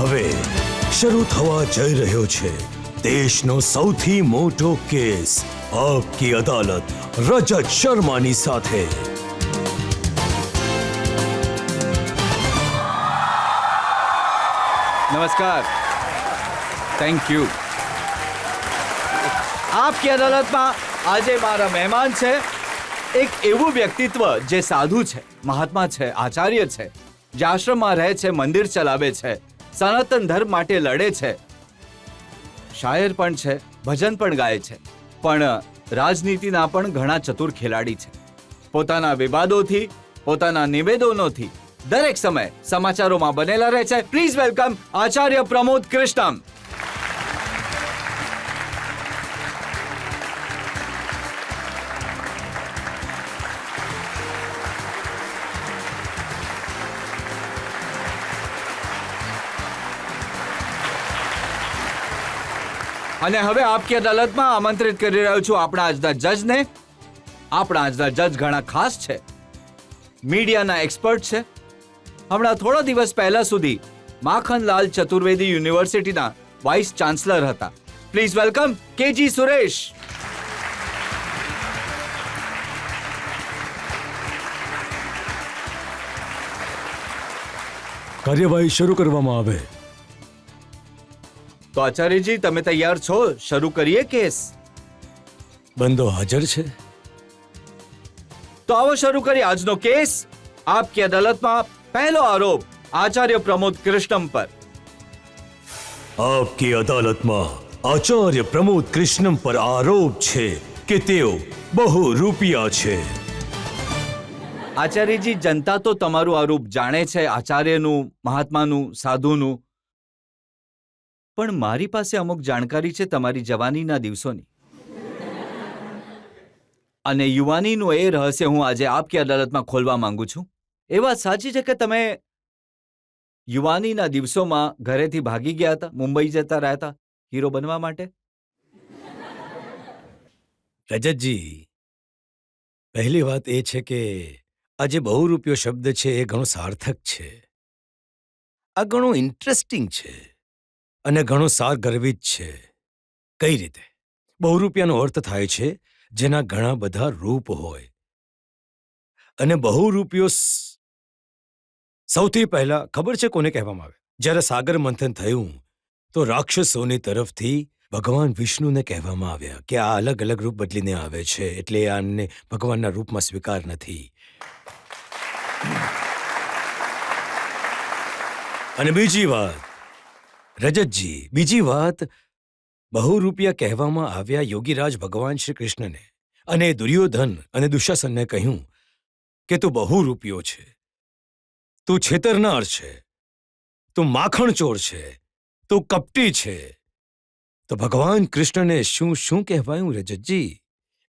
હવે શરૂ થવા જઈ રહ્યો છે દેશનો સૌથી મોટો કેસ આપકી અદાલત રજત શર્માની સાથે। નમસ્કાર, થેન્ક યુ। આપકી અદાલતમાં આજે મારા મહેમાન છે એક એવું વ્યક્તિત્વ જે સાધુ છે, મહાત્મા છે, આચાર્ય છે, જે આશ્રમમાં રહે છે, મંદિર ચલાવે છે, સનાતન ધર્મ માટે લડે છે, શાયર પણ છે, ભજન પણ ગાય છે, પણ રાજનીતિના પણ ઘણા ચતુર ખેલાડી છે। પોતાના વિવાદોથી, પોતાના નિવેદનોથી દરેક સમય સમાચારોમાં બનેલા રહે છે। Please welcome Acharya Pramod કૃષ્ણમ। અને હવે આપકી અદાલતમાં આમંત્રિત કરી રહ્યો છું આપણા આજના જજને। આપણા આજના જજ ઘણા ખાસ છે, મીડિયાના એક્સપર્ટ છે, હમણાં થોડા દિવસ પહેલા સુધી માખનલાલ ચતુર્વેદી યુનિવર્સિટીના વાઇસ ચાન્સલર હતા। Please welcome KG Suresh. કાર્યવાહી શરૂ કરવામાં આવે। તો આચાર્યજી, તમે તૈયાર છો? શરૂ કરીએ કેસ? બંદો હાજર છે તો આવો શરૂ કરીએ આજનો કેસ। આપકી અદાલતમાં પહેલો આરોપ આચાર્ય પ્રમોદ કૃષ્ણમ પર। આપકી અદાલતમાં આચાર્ય પ્રમોદ કૃષ્ણમ પર આરોપ છે કે તેઓ બહુ રૂપિયા છે। આચાર્યજી, જનતા તો તમારું આરોપ જાણે છે, આચાર્યનું, મહાત્માનું, સાધુનું, પણ મારી પાસે અમુક જાણકારી છે તમારી જવાનીના દિવસોની, અને યુવાનીનું એ રહસ્ય હું આજે આપકી અદાલતમાં ખોલવા માંગુ છું। એ વાત સાચી છે કે તમે યુવાનીના દિવસોમાં ઘરેથી ભાગી ગયા હતા, મુંબઈ જતા રહ્યા હતા હીરો બનવા માટે? રજતજી, પહેલી વાત એ છે કે આ જે બહુ રૂપિયો શબ્દ છે એ ઘણો સાર્થક છે, આ ઘણો ઇન્ટરેસ્ટિંગ છે અને ઘણો સારગર્વિત છે। કઈ રીતે? બહુ રૂપિયાનો અર્થ થાય છે જેના ઘણા બધા રૂપ હોય, અને બહુ રૂપિયો સૌથી પહેલા ખબર છે કોને કહેવામાં આવે? જ્યારે સાગર મંથન થયું તો રાક્ષસોની તરફથી ભગવાન વિષ્ણુને કહેવામાં આવ્યા કે આ અલગ અલગ રૂપ બદલીને આવે છે, એટલે આને ભગવાનના રૂપમાં સ્વીકાર નથી। અને બીજી વાત રજતજી, બીજી વાત, બહુ રૂપિયા કહેવામાં આવ્યા યોગીરાજ ભગવાન શ્રી કૃષ્ણને, અને દુર્યોધન અને દુશાસનને કહ્યું કે તું બહુ રૂપિયો છે, તું છેતરનાર છે, તું માખણ ચોર છે, તું કપટી છે। તો ભગવાન કૃષ્ણને શું શું કહેવાયું રજતજી?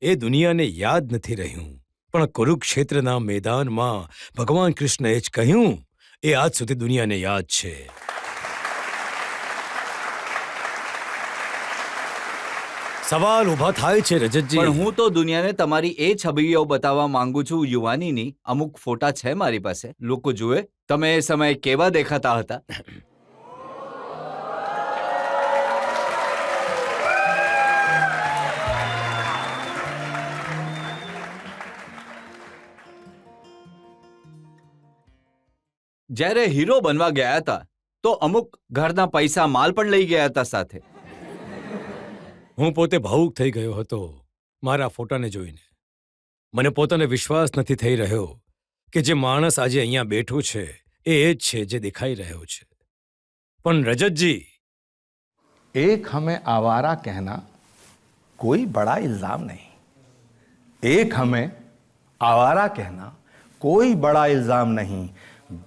એ દુનિયાને યાદ નથી રહ્યું, પણ કુરુક્ષેત્રના મેદાનમાં ભગવાન કૃષ્ણએ જ કહ્યું, એ આજ સુધી દુનિયાને યાદ છે। સવાલ ઉભા થાય છે રજતજી, પણ હું તો દુનિયાને તમારી એ છબીઓ બતાવવા માંગુ છું યુવાનીની। અમુક ફોટા છે મારી પાસે, લોકો જુએ તમે એ સમયે કેવા દેખાતા હતા। જ્યારે હીરો બનવા ગયા હતા તો અમુક ઘરના પૈસા માલ પણ લઈ ગયા હતા સાથે। હું પોતે ભાવુક થઈ ગયો હતો મારા ફોટાને જોઈને। મને પોતાને વિશ્વાસ નથી થઈ રહ્યો કે જે માણસ આજે અહીંયા બેઠો છે એ જ છે જે દેખાઈ રહ્યો છે। પણ રજતજી, एक हमें आवारा कहना कोई बड़ा इल्जाम नहीं, एक हमें आवारा कहना कोई बड़ा इल्जाम नहीं,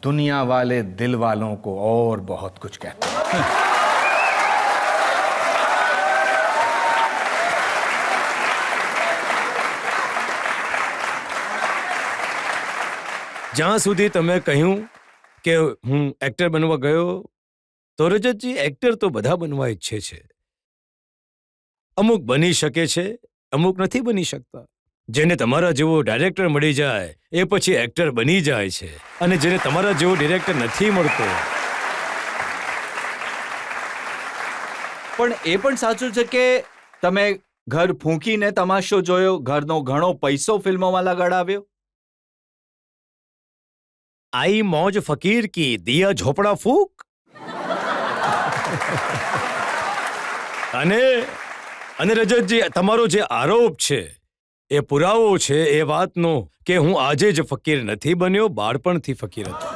दुनिया वाले दिल वालों को और बहुत कुछ कहते हैं। જ્યાં સુધી તમે કહ્યું કે હું એક્ટર બનવા ગયો, તો રજતજી, એક્ટર તો બધા બનવા ઈચ્છે છે। અમુક બની શકે છે, અમુક નથી બની શકતા। જેને તમારા જેવો ડાયરેક્ટર મળી જાય એ પછી એક્ટર બની જાય છે, અને જેને તમારા જેવો ડિરેક્ટર નથી મળતો પણ એ પણ સાચું છે કે તમે ઘર ફૂંકીને તમાશો જોયો, ઘરનો ઘણો પૈસો ફિલ્મોમાં લગાડાવ્યો. આઈ મौज ફકીર કી દિયા ઝોપડા ફૂક. અને અને રજતજી, તમારો જે આરોપ છે એ પુરાવો છે એ વાતનો કે હું આજે જ ફકીર નથી બન્યો, બાળપણથી ફકીર હતો.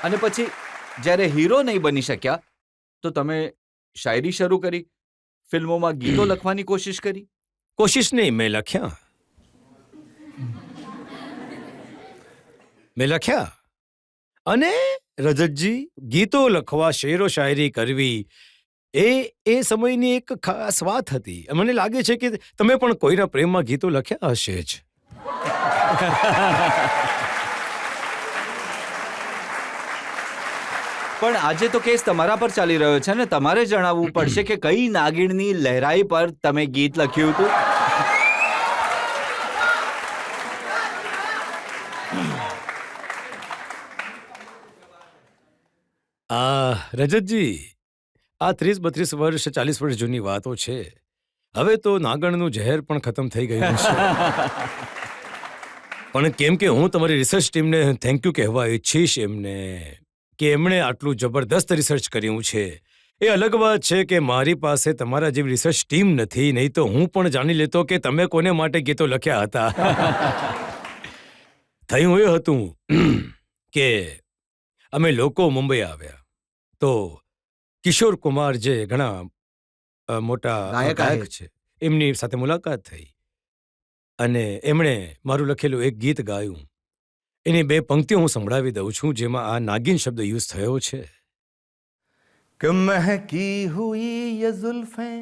અને પછી જ્યારે હીરો નહીં બની શક્યા તો તમે શાયરી શરૂ કરી, ફિલ્મોમાં ગીતો લખવાની કોશિશ કરી. કોશિશ નહીં, મેં લખ્યા. અને રજતજી, ગીતો લખવા, શેરો શાયરી કરવી એ સમયની એક ખાસ વાત હતી. મને લાગે છે કે તમે પણ કોઈના પ્રેમમાં ગીતો લખ્યા હશે જ. પણ આજે તો કેસ તમારા પર ચાલી રહ્યો છે ને, તમારે જણાવવું પડશે કે કઈ નાગીણની લહેરાઈ પર તમે ગીત લખ્યું હતું. રજતજી, આ 30-32 વર્ષ 40 વર્ષ જૂની વાતો છે. હવે તો નાગણનું ઝેર પણ ખતમ થઈ ગયું છે. પણ કેમ કે હું તમારી રિસર્ચ ટીમને થેન્ક યુ કહેવા ઈચ્છીશ એમને કે એમણે આટલું જબરદસ્ત રિસર્ચ કર્યું છે. એ અલગ વાત છે કે મારી પાસે તમારા જેવી રિસર્ચ ટીમ નથી, નહીં તો હું પણ જાણી લેતો કે તમે કોને માટે ગીતો લખ્યા હતા. થયું એ હતું કે અમે લોકો મુંબઈ આવ્યા તો કિશોર કુમાર જે ઘણા મોટા ગાયક છે એમની સાથે મુલાકાત થઈ અને એમણે મારું લખેલું એક ગીત ગાયું. એની 2 પંક્તિઓ હું સંભળાવી દઉં છું જેમાં આ નાગિન શબ્દ યુઝ થયો છે. कि महकी हुई ये जुल्फें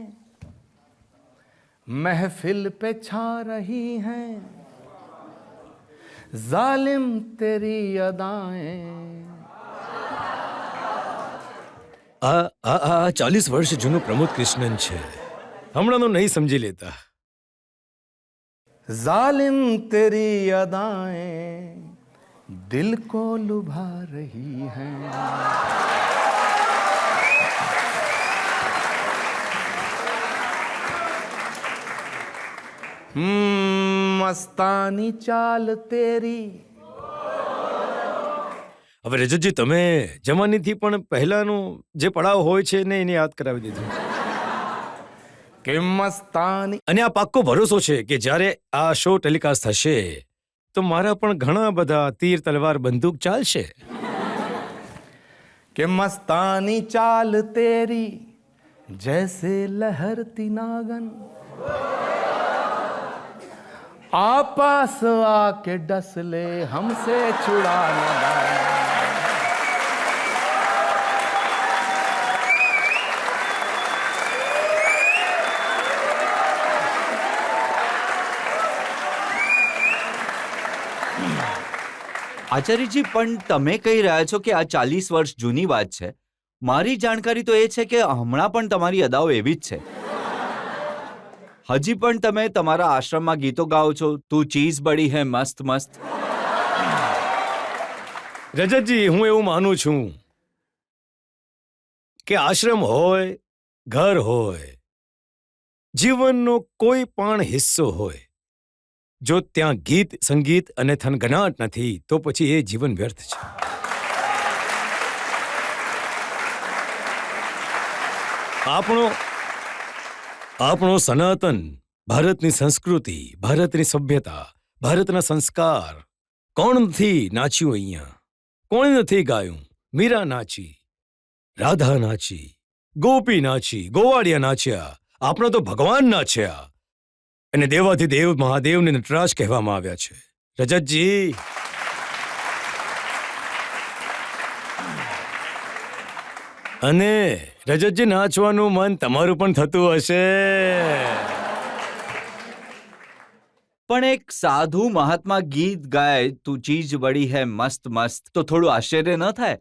महफिल पे छा रही हैं, जालिम तेरी अदाएं. આ 40 વર્ષ જૂનું પ્રમોદ કૃષ્ણન છે. હમણાંનો નહીં સમજી લેતા. जालिम तेरी अदाएं दिल को लुभा रही हैं. मस्तानी चाल तेरी. હવે રજતજી, તમે જવાનીથી પણ પહેલાનો જે પડાવ હોય છે ને એને યાદ કરાવી દીધું. कि मस्तानी. અને આ પાક્કો ભરોસો છે કે જ્યારે આ શો ટેલિકાસ્ટ થશે તો મારા પણ ઘણા બધા તીર તલવાર બંદૂક ચાલશે. कि मस्तानी चाल तेरी जैसे लहरती नागन, आपास आके डस ले हमसे छुड़ा न दामन. આચાર્યજી, પણ તમે કહી રહ્યા છો કે આ 40 વર્ષ જૂની વાત છે. મારી જાણકારી તો એ છે કે હમણાં પણ તમારી અદાઓ એવી જ છે. હજી પણ તમે તમારા આશ્રમમાં ગીતો ગાઓ છો, તું ચીઝ બડી હે મસ્ત મસ્ત. રજતજી, હું એવું માનું છું કે આશ્રમ હોય, ઘર હોય, જીવનનો કોઈ પણ હિસ્સો હોય, જો ત્યાં ગીત, સંગીત અને થનગનાટ નથી તો પછી એ જીવન વ્યર્થ છે. આપણો સનાતન, ભારતની સંસ્કૃતિ, ભારતની સભ્યતા, ભારતના સંસ્કાર, કોણ નથી નાચ્યું અહીંયા? કોણે નથી ગાયું? મીરા નાચી, રાધા નાચી, ગોપી નાચી, ગોવાડિયા નાચ્યા, આપણા તો ભગવાન નાચ્યા. અને દેવાથી દેવ મહાદેવને નટરાજ કહેવામાં આવ્યા છે. રજતજી, અને રજતજી, નાચવાનું મન તમારું પણ થતું હશે. પણ એક સાધુ મહાત્મા ગીત ગાય તું ચીજ બડી હે મસ્ત મસ્ત, તો થોડું આશ્ચર્ય ન થાય?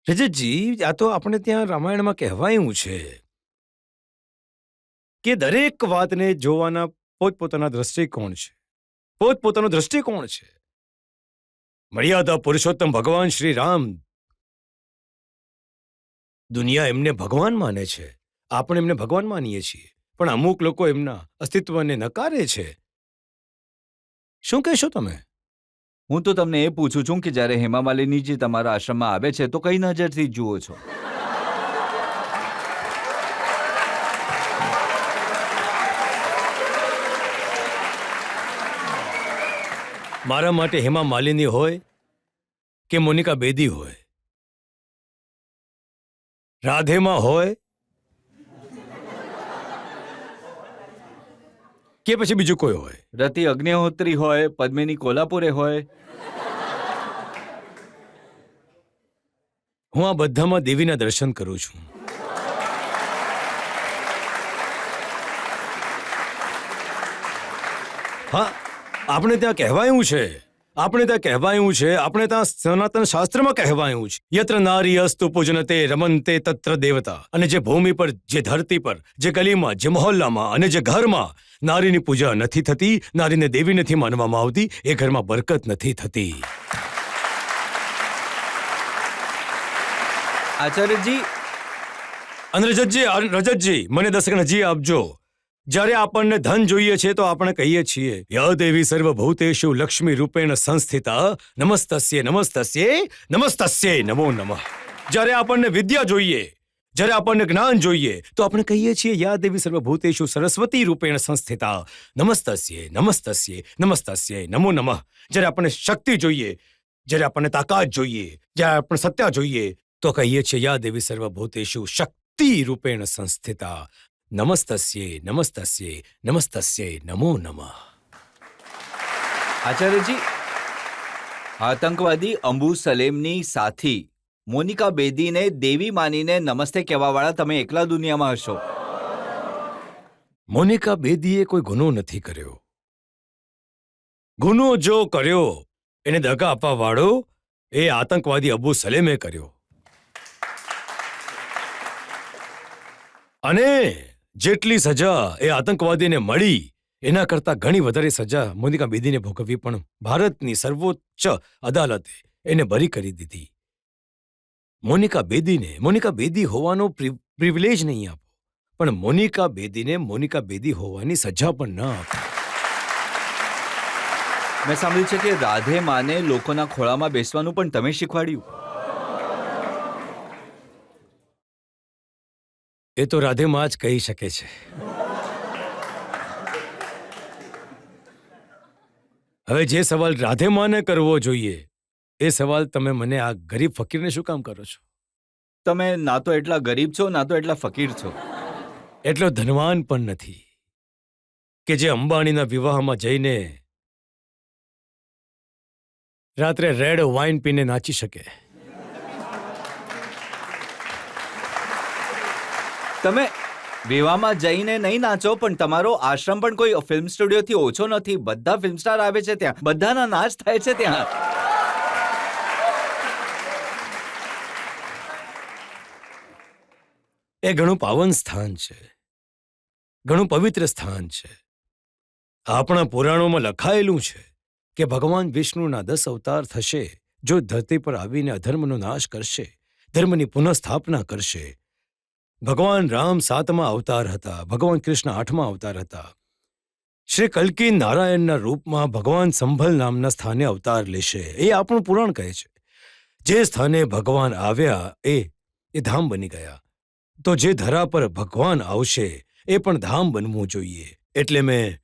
રજતજી, આ તો આપણે ત્યાં રામાયણમાં કહેવાયું છે કે દરેક વાતને જોવાના પોતપોતાના દ્રષ્ટિકોણ છે, પોતપોતાનો દ્રષ્ટિકોણ છે. મર્યાદા પુરુષોત્તમ ભગવાન શ્રી રામ દુનિયા એમને ભગવાન માને છે, આપણે એમને ભગવાન માનીએ છીએ, પણ અમુક લોકો એમના અસ્તિત્વને નકારે છે. શું કહેશો તમે? હું તો તમને એ પૂછું છું કે જ્યારે હેમા માલિનીજી તમારા આશ્રમમાં આવે છે તો કઈ નજરથી જુઓ છો? મારા માટે હેમા માલિની હોય કે મોનિકા બેદી હોય, રાધેમાં હોય કે પછી બીજું કોઈ હોય, રતિ અગ્નિહોત્રી હોય, પદ્મિની કોલ્હાપુરે હોય, હું આ બધામાં દેવીના દર્શન કરું છું. હા, આપણે ત્યાં કહેવાયું છે, આપણે ત્યાં સનાતન શાસ્ત્રમાં કહેવાયું છે, યત્ર નારી અસ્તુ પૂજનતે રમનતે તત્ર દેવતા. અને જે ભૂમિ પર, જે ધરતી પર, જે ગલીમાં, જે મહોલ્લામાં અને જે ઘરમાં નારીની પૂજા નથી થતી, નારીને દેવી નથી માનવામાં આવતી, એ ઘરમાં બરકત નથી થતી. આચાર્યજી. અને રજતજી, મને 10 સેકન્ડ હજી આપજો. જ્યારે આપણને ધન જોઈએ છે તો આપણે કહીએ છીએ, યા દેવી સર્વભૂતેષુ લક્ષ્મી રૂપેણ સંસ્થિતા નમસ્તસ્યે નમસ્તસ્યે નમસ્તસ્યે નમો નમઃ. જ્યારે આપણને વિદ્યા જોઈએ, જ્યારે આપણને જ્ઞાન જોઈએ તો આપણે કહીએ છીએ, યા દેવી સર્વભૂતેષુ સરસ્વતી રૂપેણ સંસ્થિતા નમસ્તસ્યે નમસ્તસ્યે નમસ્તસ્યે નમો નમઃ. જ્યારે આપણને શક્તિ જોઈએ, જ્યારે આપણને તાકાત જોઈએ, જ્યારે આપણને સત્તા જોઈએ તો કહીએ છીએ, યા દેવી સર્વભૂતેષુ શક્તિ રૂપેણ સંસ્થિતા નમસ્તસ્યે નમસ્તસ્યે નમસ્તસ્યે નમો નમઃ. આચાર્યજી, આતંકવાદી અંબુ સલેમની સાથી મોનિકા બેદીને દેવી માનીને નમસ્તે કહેવાવાળા તમે એકલા દુનિયામાં હશો. મોનિકા બેદીએ કોઈ ગુનો નથી કર્યો. ગુનો જો કર્યો, એને દગા આપવા વાળો એ આતંકવાદી અબુ સલેમે કર્યો. અને જેટલી સજા એ આતંકવાદીને મળી એના કરતા ઘણી વધારે સજા મોનિકા બેદીને ભોગવવી પણ ભારતની સર્વોચ્ચ અદાલતે એને બરી કરી દીધી. મોનિકા બેદી હોવાનો પ્રિવિલેજ નહીં આપો, પણ મોનિકા બેદીને મોનિકા બેદી હોવાની સજા પણ ન આપો. મેં સાંભળ્યું છે કે રાધે માને લોકોના ખોળામાં બેસવાનું પણ તમે શીખવાડ્યું. એ તો રાધેમાં જ કહી શકે છે. હવે જે સવાલ રાધેમાને કરવો જોઈએ એ સવાલ તમે મને આ ગરીબ ફકીરને શું કામ કરો છો? તમે ના તો એટલા ગરીબ છો, ના તો એટલા ફકીર છો. એટલો ધનવાન પણ નથી કે જે અંબાણીના વિવાહમાં જઈને રાત્રે રેડ વાઇન પીને નાચી શકે. તમે વિવાહમાં જઈને નહીં નાચો, પણ તમારો આશ્રમ પણ કોઈ ફિલ્મ સ્ટુડિયોથી ઓછો નથી. બધા ફિલ્મ સ્ટાર આવે છે ત્યાં, બધાના નાચ થાય છે ત્યાં. એ ઘણું પાવન સ્થાન છે, ઘણું પવિત્ર સ્થાન છે. આપણા પુરાણોમાં લખાયેલું છે કે ભગવાન વિષ્ણુના 10 અવતાર થશે જો ધરતી પર આવીને અધર્મનો નાશ કરશે, ધર્મની પુનઃસ્થાપના કરશે. ભગવાન રામ 7મા અવતાર હતા, ભગવાન કૃષ્ણ 8મા અવતાર હતા. શ્રી કલ્કી નારાયણના રૂપમાં ભગવાન સંભલ નામના સ્થાને અવતાર લેશે. એ આપણું પુરાણ કહે છે. જે સ્થાને ભગવાન આવ્યા એ ધામ બની ગયા. તો જે ધરા પર ભગવાન આવશે એ પણ ધામ બનવું જોઈએ. એટલે મેં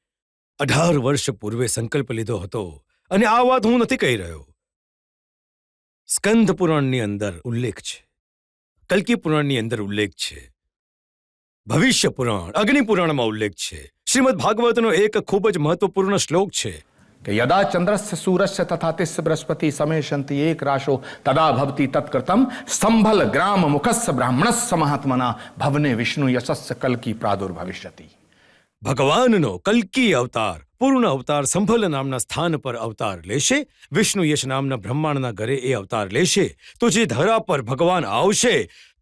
18 વર્ષ પૂર્વે સંકલ્પ લીધો હતો. અને આ વાત હું નથી કહી રહ્યો, સ્કંદ પુરાણની અંદર ઉલ્લેખ છે, કલ્કી પુરાણની અંદર ઉલ્લેખ છે, ભવિષ્ય પુરાણ, અગ્નિ પુરાણમાં ઉલ્લેખ છે, શ્રીમદ ભાગવતનો એક ખૂબ જ મહત્વપૂર્ણ શ્લોક છે कि यदा चंद्रस्य सूरस्य तथा तिस्य बृहस्पति समेशन्ति एक राशो तदा भवति तत्कृतम संभल ग्राम मुखस्य ब्राह्मणस्य महात्मना भवने विष्णु यशस्य कल्की प्रादुर्भविष्यति. ભગવાનનો કલ્કી અવતાર, પૂર્ણ અવતાર સંભલ નામના સ્થાન પર અવતાર લેશે. વિષ્ણુ યશ નામના બ્રહ્માંડના ઘરે એ અવતાર લેશે. તો જે ધરા પર ભગવાન આવશે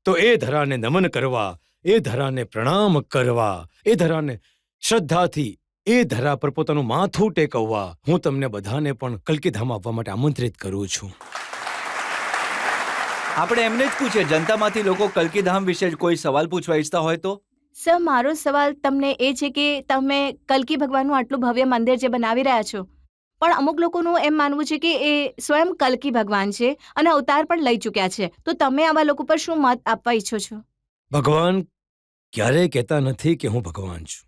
તો એ ધરાને નમન કરવા, એ ધરાને પ્રણામ કરવા, એ ધરાને શ્રદ્ધાથી એ ધરા પર પોતાનું માથું ટેકવવા હું તમને બધાને પણ કલ્કીધામ આવવા માટે આમંત્રિત કરું છું. આપણે એમને જ પૂછીએ, જનતામાંથી લોકો કલ્કી ધામ વિશે કોઈ સવાલ પૂછવા ઈચ્છતા હોય તો. સર મારો સવાલ તમને એ છે કે તમે કલ્કી ભગવાનનું આટલું ભવ્ય મંદિર જે બનાવી રહ્યા છો, પણ અમુક લોકોનું એમ માનવું છે કે એ સ્વયં કલ્કી ભગવાન છે અને અવતાર પણ લઈ ચૂક્યા છે, તો તમે આવા લોકો પર શું મત આપવા ઈચ્છો છો? ભગવાન ક્યારેય કહેતા નથી કે હું ભગવાન છું.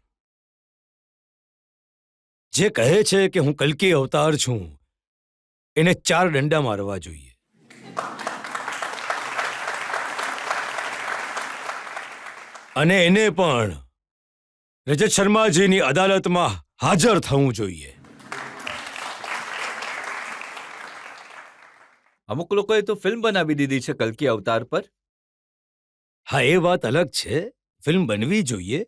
જે કહે છે કે હું કલ્કી અવતાર છું એને 4 દંડા મારવા જોઈએ. અને એને પણ રજત શર્માજીની અદાલતમાં હાજર થવું જોઈએ. અમુક લોકોએ તો ફિલ્મ બનાવી દીધી છે કલ્કી અવતાર પર. હા, એ વાત અલગ છે, ફિલ્મ બનવી જોઈએ.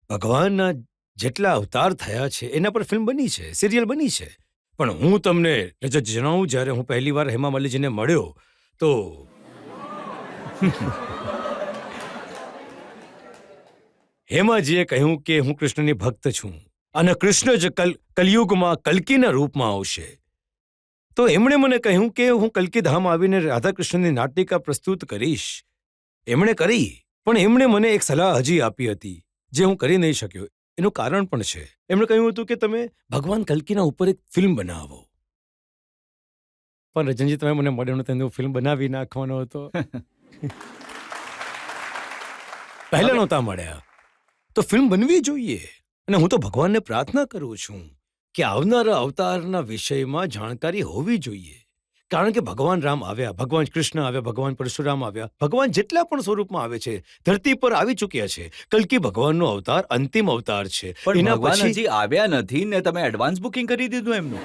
ભગવાનના જેટલા અવતાર થયા છે એના પર ફિલ્મ બની છે, સિરિયલ બની છે. પણ હું તમને રજત જણાવું, જ્યારે હું પહેલી વાર હેમા માલિનીજીને મળ્યો તો હેમાજીએ કહ્યું કે હું કૃષ્ણની ભક્ત છું અને કૃષ્ણ જ કલયુગમાં કલ્કીના રૂપમાં આવશે. તો એમણે મને કહ્યું કે હું કલ્કી ધામ આવીને રાધા કૃષ્ણની નાટિકા પ્રસ્તુત કરીશ. એમણે કરી, પણ એમણે મને એક સલાહ હજી આપી હતી જે હું કરી નહીં શક્યો. એનું કારણ પણ છે. એમણે કહ્યું હતું કે તમે ભગવાન કલ્કીના ઉપર એક ફિલ્મ બનાવો. પણ રજનજી, તમે મને મળ્યો નતો, હું ફિલ્મ બનાવી નાખવાનો હતો. પહેલા નહોતા મળ્યા તો ફિલ્મ બનવી જોઈએ. અને હું તો ભગવાનને પ્રાર્થના કરું છું કે આવનારા અવતારના વિષયમાં જાણકારી હોવી જોઈએ. કારણ કે ભગવાન રામ આવ્યા, ભગવાન કૃષ્ણ આવ્યા, ભગવાન પરશુરામ આવ્યા, ભગવાન જેટલા પણ સ્વરૂપમાં આવે છે ધરતી પર આવી ચૂક્યા છે. કલ્કી ભગવાનનો અવતાર અંતિમ અવતાર છે. પણ એના ભગવાન પછી હજી આવ્યા નથી ને તમે એડવાન્સ બુકિંગ કરી દીધું એમનું.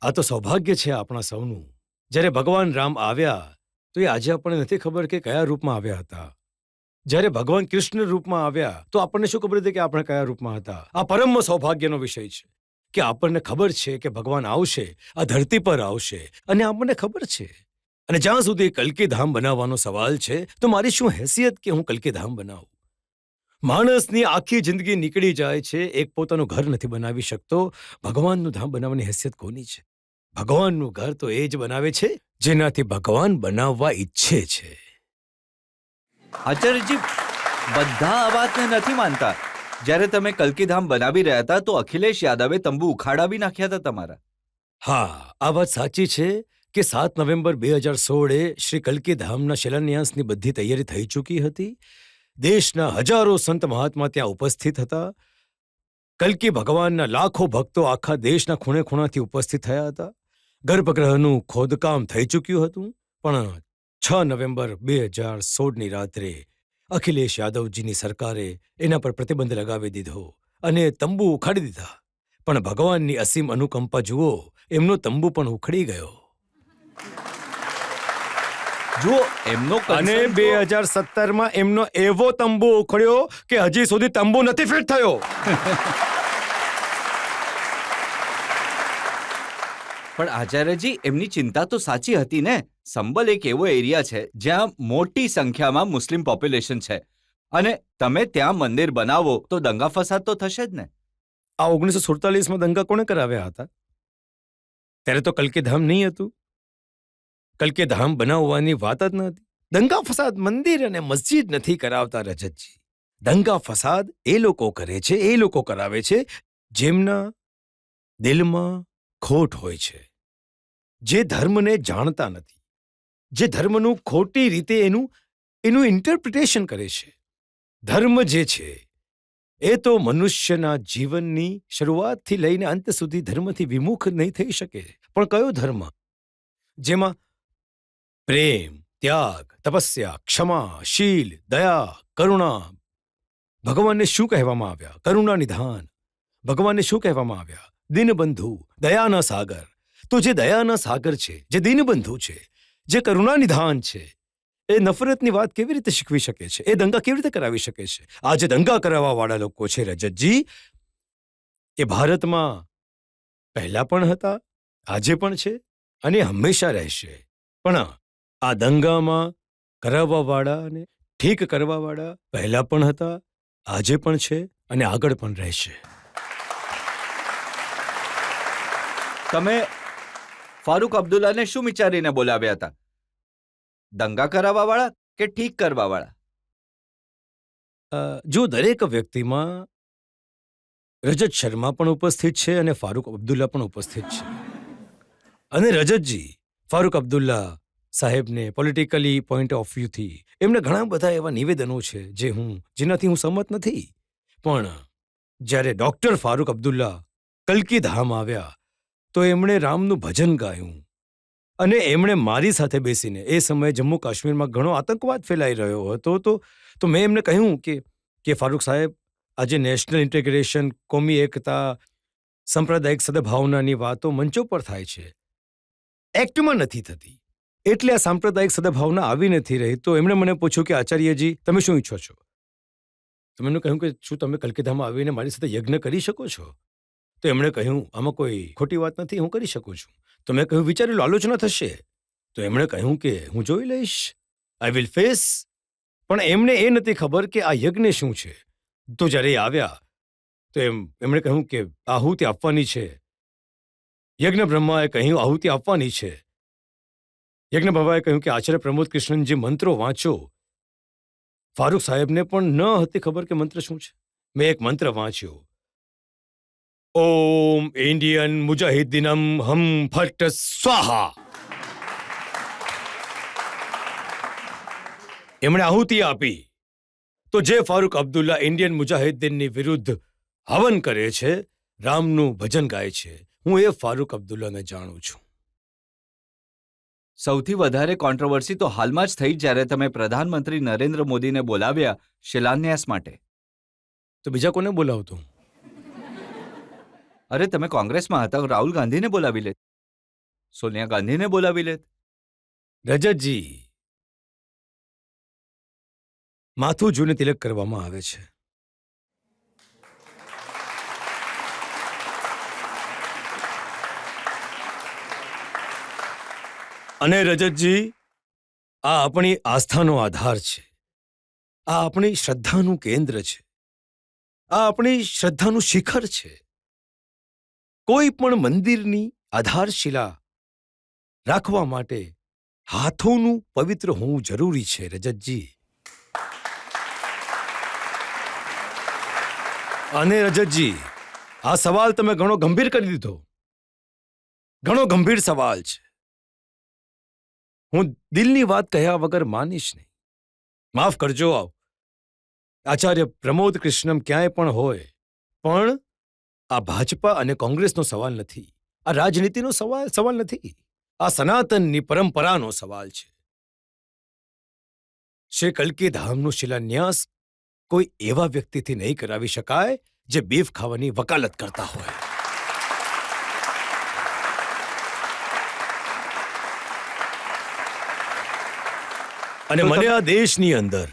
આ તો સૌભાગ્ય છે આપણા સૌનું. જ્યારે ભગવાન રામ આવ્યા તો એ આજે આપણને નથી ખબર કે કયા રૂપમાં આવ્યા હતા. જ્યારે ભગવાન કૃષ્ણ રૂપમાં આવ્યા તો આપણને શું ખબર હતી કે આપણે કયા રૂપમાં હતા. આ પરમ સૌભાગ્યનો વિષય છે કે આપણને ખબર છે કે ભગવાન આવશે, આ ધરતી પર આવશે, અને આપણને ખબર છે. અને જ્યાં સુધી કલ્કી ધામ બનાવવાનો સવાલ છે તો મારી શું હેસિયત કે હું કલ્કી ધામ બનાવું? માણસની આખી જિંદગી નીકળી જાય છે, એક પોતાનું ઘર નથી બનાવી શકતો. ભગવાનનું ધામ બનાવવાની હેસિયત કોની છે? ભગવાનનું ઘર તો એ જ બનાવે છે જેનાથી ભગવાન બનાવવા ઈચ્છે છે. આચાર્યજી, બધા આ વાતને નથી માનતા. જ્યારે તમે કલ્કી ધામ બનાવી રહ્યા હતા તો અખિલેશ યાદવે તંબુ ઉખાડાવી નાખ્યા હતા તમારા. હા, આ વાત સાચી છે કે 7 નવેમ્બર 2016 શ્રી કલ્કી ધામના શિલાન્યાસની બધી તૈયારી થઈ ચૂકી હતી. દેશના હજારો સંત મહાત્મા ત્યાં ઉપસ્થિત હતા. કલ્કી ભગવાનના લાખો ભક્તો આખા દેશના ખૂણે ખૂણાથી ઉપસ્થિત થયા હતા. ગર્ભગૃહનું ખોદકામ થઈ ચૂક્યું હતું. પણ 6 નવેમ્બર 2016ની રાત્રે અખિલેશ યાદવજીની સરકારે એના પર પ્રતિબંધ લગાવી દીધો અને તંબુ ઉખાડી દીધા. પણ ભગવાનની અસીમ અનુકંપા જુઓ, એમનો તંબુ પણ ઉખડી ગયો. જુઓ, એમનો અને concern તો- 2017માં એમનો એવો તંબુ ઉખડ્યો કે હજી સુધી તંબુ નથી ફિટ થયો. પણ આચાર્યજી, એમની ચિંતા તો સાચી હતી ને. સંબલ એક એવો એરિયા છે જ્યાં મોટી સંખ્યામાં મુસ્લિમ પોપ્યુલેશન છે અને તમે ત્યાં મંદિર બનાવો તો દંગા ફસાદ તો થશે જ ને. આ 1947માં દંગા કોણે કરાવ્યા હતા? ત્યારે તો કલ્કી ધામ નહીં હતું. કલ્કી ધામ બનાવવાની વાત જ ન હતી. દંગા ફસાદ મંદિર અને મસ્જિદ નથી કરાવતા રજતજી. દંગા ફસાદ એ લોકો કરે છે, એ લોકો કરાવે છે જેમના દિલમાં ખોટ હોય છે, જે ધર્મને જાણતા નથી, જે ધર્મનું ખોટી રીતે એનું ઇન્ટરપ્રિટેશન કરે છે. ધર્મ જે છે એ તો મનુષ્યના જીવનની શરૂઆતથી લઈને અંત સુધી ધર્મથી વિમુખ નહીં થઈ શકે. પણ કયો ધર્મ? જેમાં પ્રેમ, ત્યાગ, તપસ્યા, ક્ષમા, શીલ, દયા, કરુણા. ભગવાનને શું કહેવામાં આવ્યા? કરુણા નિધાન. ભગવાનને શું કહેવામાં આવ્યા? દીનબંધુ, દયાના સાગર. તો જે દયાના સાગર છે, જે દીનબંધુ છે, જે કરુણા નિધાન છે, એ નફરતની વાત કેવી રીતે શીખવી શકે છે? એ દંગા કેવી રીતે કરાવી શકે છે? આ જે દંગા કરાવવા વાળા લોકો છે રજતજી, એ ભારતમાં પહેલા પણ હતા, આજે પણ છે અને હંમેશા રહેશે. પણ આ દંગામાં કરાવવા વાળા અને ઠીક કરવા વાળા પહેલા પણ હતા, આજે પણ છે અને આગળ પણ રહેશે. તમે ફારૂક અબ્દુલ્લાને શું વિચારીને બોલાવ્યા હતા? દંગા કરાવવા વાળા કે ઠીક કરવા વાળા? જો દરેક વ્યક્તિમાં રજત શર્મા પણ ઉપસ્થિત છે અને ફારૂક અબ્દુલ્લા પણ ઉપસ્થિત છે. અને રજતજી ફારૂક અબ્દુલ્લા સાહેબને પોલિટિકલી પોઈન્ટ ઓફ વ્યૂથી એમને ઘણા બધા એવા નિવેદનો છે જેનાથી હું સંમત નથી. પણ જ્યારે ડોક્ટર ફારૂક અબ્દુલ્લા કલ્કી ધામ આવ્યા તો એમણે રામનું ભજન ગાયું અને એમણે મારી સાથે બેસીને, એ સમયે જમ્મુ કાશ્મીરમાં ઘણો આતંકવાદ ફેલાઈ રહ્યો હતો, તો મેં એમને કહ્યું કે ફારૂક સાહેબ, આજે નેશનલ ઇન્ટિગ્રેશન, કોમી એકતા, સાંપ્રદાયિક સદભાવનાની વાતો મંચો પર થાય છે, એક્ટમાં નથી થતી, એટલે આ સાંપ્રદાયિક સદભાવના આવી નથી રહી. તો એમણે મને પૂછ્યું કે આચાર્યજી, તમે શું ઈચ્છો છો? તો મેં કહ્યું કે શું તમે કલકત્તામાં આવીને મારી સાથે યજ્ઞ કરી શકો છો? તો એમણે કહ્યું, આમાં કોઈ ખોટી વાત નથી, હું કરી શકું છું. તો મેં કહ્યું, વિચારેલું, આલોચના થશે. તો એમણે કહ્યું કે હું જોઈ લઈશ, આઈ વિલ ફેસ. પણ એમને એ નથી ખબર કે આ યજ્ઞ શું છે. તો જ્યારે એ આવ્યા તો એમણે કહ્યું કે આહુતિ આપવાની છે. યજ્ઞ બ્રહ્માએ કહ્યું આહુતિ આપવાની છે. યજ્ઞ બાબાએ કહ્યું કે આચાર્ય પ્રમોદ કૃષ્ણનજી મંત્રો વાંચો. ફારૂક સાહેબને પણ ન હતી ખબર કે મંત્ર શું છે. મેં એક મંત્ર વાંચ્યો, ઓમ ઇન્ડિયન મુજાહિદીનમ હમ ફટ સ્વાહા. એમણે આહુતિ આપી. તો જે ફારૂક અબ્દુલ્લા ઇન્ડિયન મુજાહિદીનની વિરુદ્ધ હવન કરે છે, રામનું ભજન ગાય છે, હું એ ફારૂક અબ્દુલ્લાને જાણું છું. સૌથી વધારે કોન્ટ્રોવર્સી તો હાલમાં જ થઈ જ્યારે તમે પ્રધાનમંત્રી નરેન્દ્ર મોદીને બોલાવ્યા શિલાન્યાસ માટે. તો બીજા કોને બોલાવતો? અરે, તમે કોંગ્રેસમાં હતા, રાહુલ ગાંધીને બોલાવી લેત, સોનિયા ગાંધીને બોલાવી લેત. રજતજી, માથું જોઈને તિલક કરવામાં આવે છે. અને રજતજી, આ આપણી આસ્થાનો આધાર છે, આ આપણી શ્રદ્ધાનું કેન્દ્ર છે, આ આપણી શ્રદ્ધાનું શિખર છે. કોઈ પણ મંદિરની આધારશિલા રાખવા માટે હાથોનું પવિત્ર હોવું જરૂરી છે. રજતજી, અને રજતજી, આ સવાલ તમે ઘણો ગંભીર કરી દીધો. ઘણો ગંભીર સવાલ છે. હું દિલની વાત કહ્યા વગર માનીશ નહીં. માફ કરજો, આચાર્ય પ્રમોદ કૃષ્ણમ ક્યાંય પણ હોય, પણ આ ભાજપા અને કોંગ્રેસનો સવાલ નથી, આ રાજનીતિનો સવાલ નથી, આ સનાતનની પરંપરાનો સવાલ છે. શ્રી કલ્કી ધામનો શિલાન્યાસ કોઈ એવા વ્યક્તિથી નહીં કરાવી શકાય જે બીફ ખાવાની વકાલત કરતા હોય. અને મને આ દેશની અંદર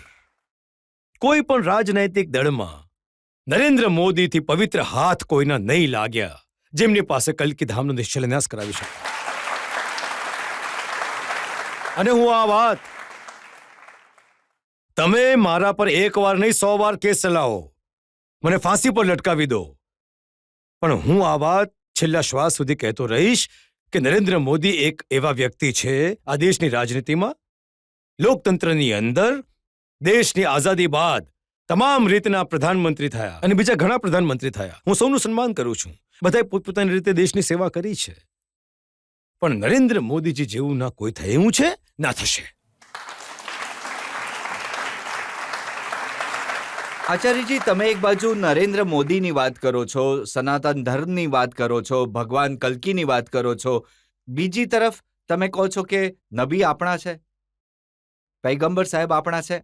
કોઈ પણ રાજનૈતિક દળમાં નરેન્દ્ર મોદીથી પવિત્ર હાથ કોઈના નહીં લાગ્યા જેમની પાસે કલ્કી ધામનો શિલાન્યાસ કરાવી શકે. અને હું આ વાત, તમે મારા પર એક વાર નહીં 100 વાર કેસ ચલાવો, મને ફાંસી પર લટકાવી દો, પણ હું આ વાત છેલ્લા શ્વાસ સુધી કહેતો રહીશ કે નરેન્દ્ર મોદી એક એવા વ્યક્તિ છે આ દેશની રાજનીતિમાં, લોકતંત્રની અંદર, દેશની આઝાદી બાદ તમામ રીતના પ્રધાનમંત્રી થયા અને બીજા ઘણા પ્રધાનમંત્રી થયા. હું સૌનું સન્માન કરું છું, બધાએ પોતપોતાની રીતે દેશની સેવા કરી છે, પણ નરેન્દ્ર મોદીજી જેવું ના કોઈ થયું છે, ના થશે. આચાર્યજી, તમે એક બાજુ નરેન્દ્ર મોદીની વાત કરો છો, સનાતન ધર્મની વાત કરો છો, ભગવાન કલ્કીની વાત કરો છો, બીજી તરફ તમે કહો છો કે નબી આપણા છે, પૈગંબર સાહેબ આપણા છે,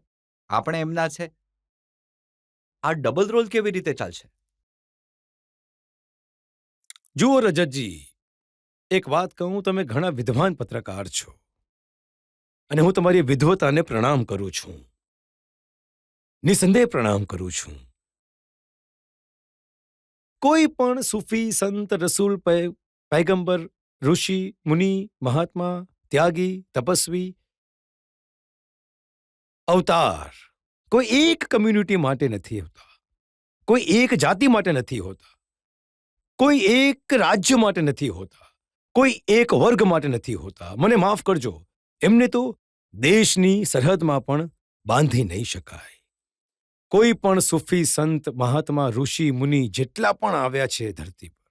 આપણે એમના છે. આ ડબલ રોલ કેવી રીતે ચાલશે? જુઓ રજતજી, એક વાત કહું, તમે ઘણા વિદ્વાન પત્રકાર છો અને હું તમારી વિદ્વતાને પ્રણામ કરું છું, નિસંદેહ પ્રણામ કરું છું. કોઈ પણ સૂફી, સંત, રસૂલ, પૈગંબર, ઋષિ, મુનિ, મહાત્મા, ત્યાગી, તપસ્વી, અવતાર કોઈ એક કમ્યુનિટી માટે નથી હોતા, કોઈ એક જાતિ માટે નથી હોતા, કોઈ એક રાજ્ય માટે નથી હોતા, કોઈ એક વર્ગ માટે નથી હોતા. મને માફ કરજો, એમને તો દેશની સરહદમાં પણ બાંધી નહીં શકાય. કોઈ પણ સૂફી સંત મહાત્મા ઋષિ મુનિ જેટલા પણ આવ્યા છે ધરતી પર,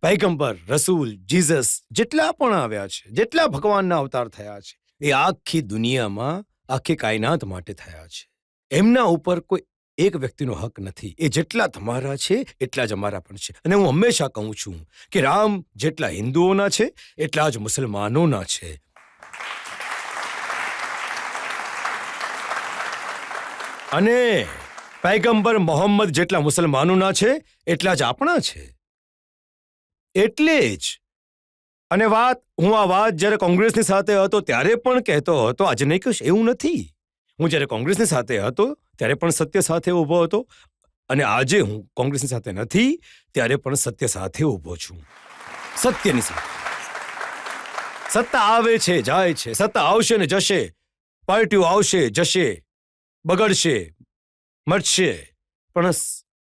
પૈગંબર રસૂલ જીસસ જેટલા પણ આવ્યા છે, જેટલા ભગવાનના અવતાર થયા છે, એ આખી દુનિયામાં આખી કાયનાત માટે થયા છે. એમના ઉપર કોઈ એક વ્યક્તિનો હક નથી. એ જેટલા તમારા છે એટલા જ અમારા પણ છે. અને હું હંમેશા કહું છું કે રામ જેટલા હિન્દુઓના છે એટલા જ મુસલમાનોના છે. અને પૈગંબર મોહમ્મદ જેટલા મુસલમાનોના છે એટલા જ આપણા છે. એટલે જ અને હું આ વાત જ્યારે કોંગ્રેસની સાથે હતો ત્યારે પણ કહેતો હતો, આજે નહીં કહીશ એવું નથી. હું જ્યારે કોંગ્રેસની સાથે હતો ત્યારે પણ સત્ય સાથે ઊભો હતો, અને આજે હું કોંગ્રેસની સાથે નથી ત્યારે પણ સત્ય સાથે ઊભો છું. સત્યની સાથે. સત્તા આવે છે, જાય છે, સત્તા આવશે ને જશે, પાર્ટીઓ આવશે જશે, બગડશે, મરશે, પણ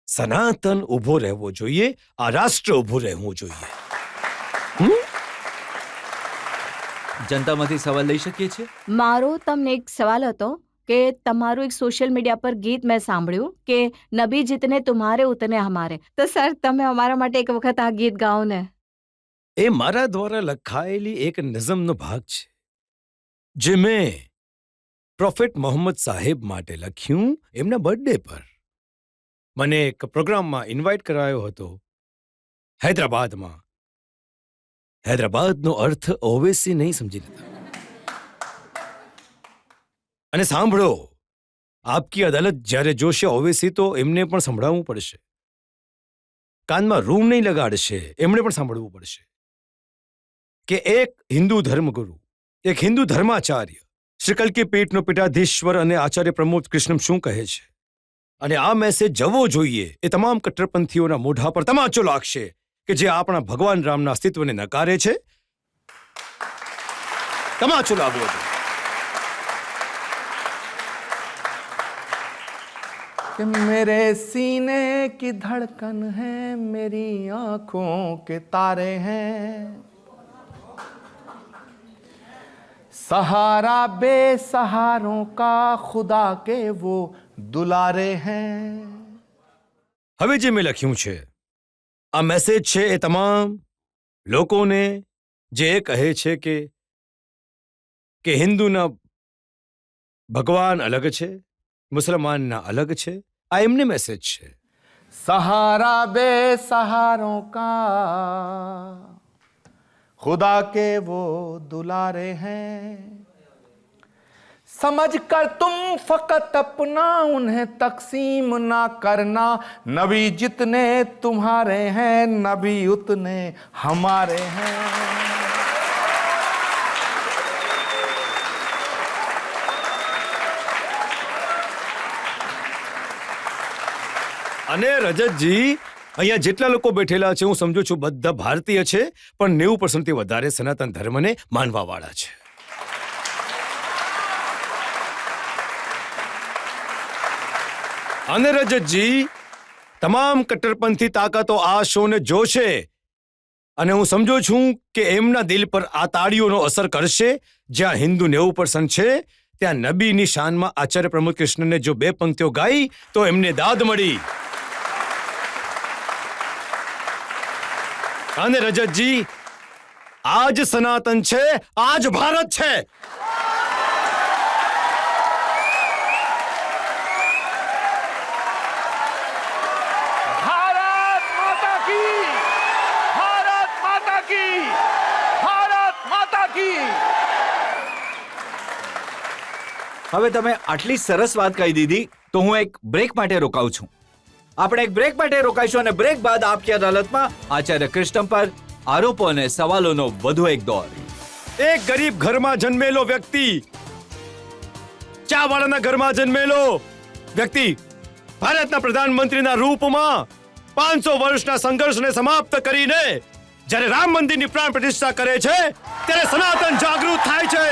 સનાતન ઊભો રહેવો જોઈએ. આ રાષ્ટ્ર ઊભું રહેવું જોઈએ. જનતામાંથી સવાલ લઈ શકીએ છીએ? મારો તમને એક સવાલ હતો કે તમારું એક સોશિયલ મીડિયા પર ગીત મેં સાંભળ્યું કે નબી જીતને તુમ્હારે ઉતને હમારે. તો સર તમે અમારા માટે એક વખત આ ગીત ગાઓ ને. એ મારા દ્વારા લખાયેલી એક નઝમનો ભાગ છે જે મેં પ્રોફેટ મોહમ્મદ સાહેબ માટે લખ્યું એમના બર્થડે પર. મને એક પ્રોગ્રામમાં ઇન્વાઇટ કરાયો હતો હૈદરાબાદમાં. હૈદરાબાદનો અર્થ ઓવેસી નહીં સમજી લેતા. અને સાંભળો, આપકી અદાલત જ્યારે જોશે ઓવેસી તો એમને પણ સંભળાવવું પડશે. કાનમાં રૂમ નહીં લગાડશે, એમણે પણ સાંભળવું પડશે કે એક હિન્દુ ધર્મગુરુ, એક હિન્દુ ધર્માચાર્ય, શ્રી કલ્કી પીઠનો પીઠાધીશ્વર અને આચાર્ય પ્રમોદ કૃષ્ણમ શું કહે છે. અને આ મેસેજ જવો જોઈએ. એ તમામ કટ્ટરપંથીઓના મોઢા પર તમાચો લાગશે કે જે આપણા ભગવાન રામના અસ્તિત્વને નકારે છે. તમાચો લાગવો જોઈએ. कि मेरे सीने की धड़कन है, मेरी आंखों के तारे हैं, सहारा बेसहारों का खुदा के वो दुलारे हैं. હવે જે મેં લખ્યું છે આ મેસેજ છે એ તમામ લોકોને જે કહે છે કે હિન્દુના ભગવાન અલગ છે, મુસલમાનના અલગ છે. આ એમને મેસેજ છે. सहारा बेसहारों का खुदा के वो दुलारे हैं, समझ कर तुम फकत अपना उन्हें तकसीम ना करना, नबी जितने तुम्हारे हैं नबी उतने हमारे हैं. અને રજતજી, અહીંયા જેટલા લોકો બેઠેલા છે હું સમજુ છું બધા ભારતીય છે, પણ 90% થી વધારે સનાતન ધર્મને માનવાવાળા છે. અને રજતજી, તમામ કટ્ટરપંથી તાકાતો આ શોને જોશે અને હું સમજુ છું કે એમના દિલ પર આ તાળીઓનો અસર કરશે. જ્યાં હિન્દુ 90% છે ત્યાં નબીની શાનમાં આચાર્ય પ્રમોદ કૃષ્ણને જો 2 પંક્તિઓ ગાઈ તો એમને દાદ મળી. અને રજતજી, આજ સનાતન છે, આજ ભારત છે. भारत माता की, भारत माता की, भारत माता की. હવે તમે આટલી સરસ વાત કહી દીધી તો હું એક બ્રેક માટે રોકાઉં છું. આપણે એક બ્રેક માટે રોકાઈશું અને બ્રેક બાદ આપકી અદાલતમાં આચાર્ય કૃષ્ણ પર આરોપો અને સવાલોનો વધુ એક દોર. એક ગરીબ ઘરમાં જન્મેલો વ્યક્તિ, ચાવાળાના ઘરમાં જન્મેલો વ્યક્તિ ભારતના પ્રધાનમંત્રીના રૂપમાં 500 વર્ષના સંઘર્ષને સમાપ્ત કરીને જ્યારે રામ મંદિરની પ્રાણ પ્રતિષ્ઠા કરે છે ત્યારે સનાતન જાગૃત થાય છે.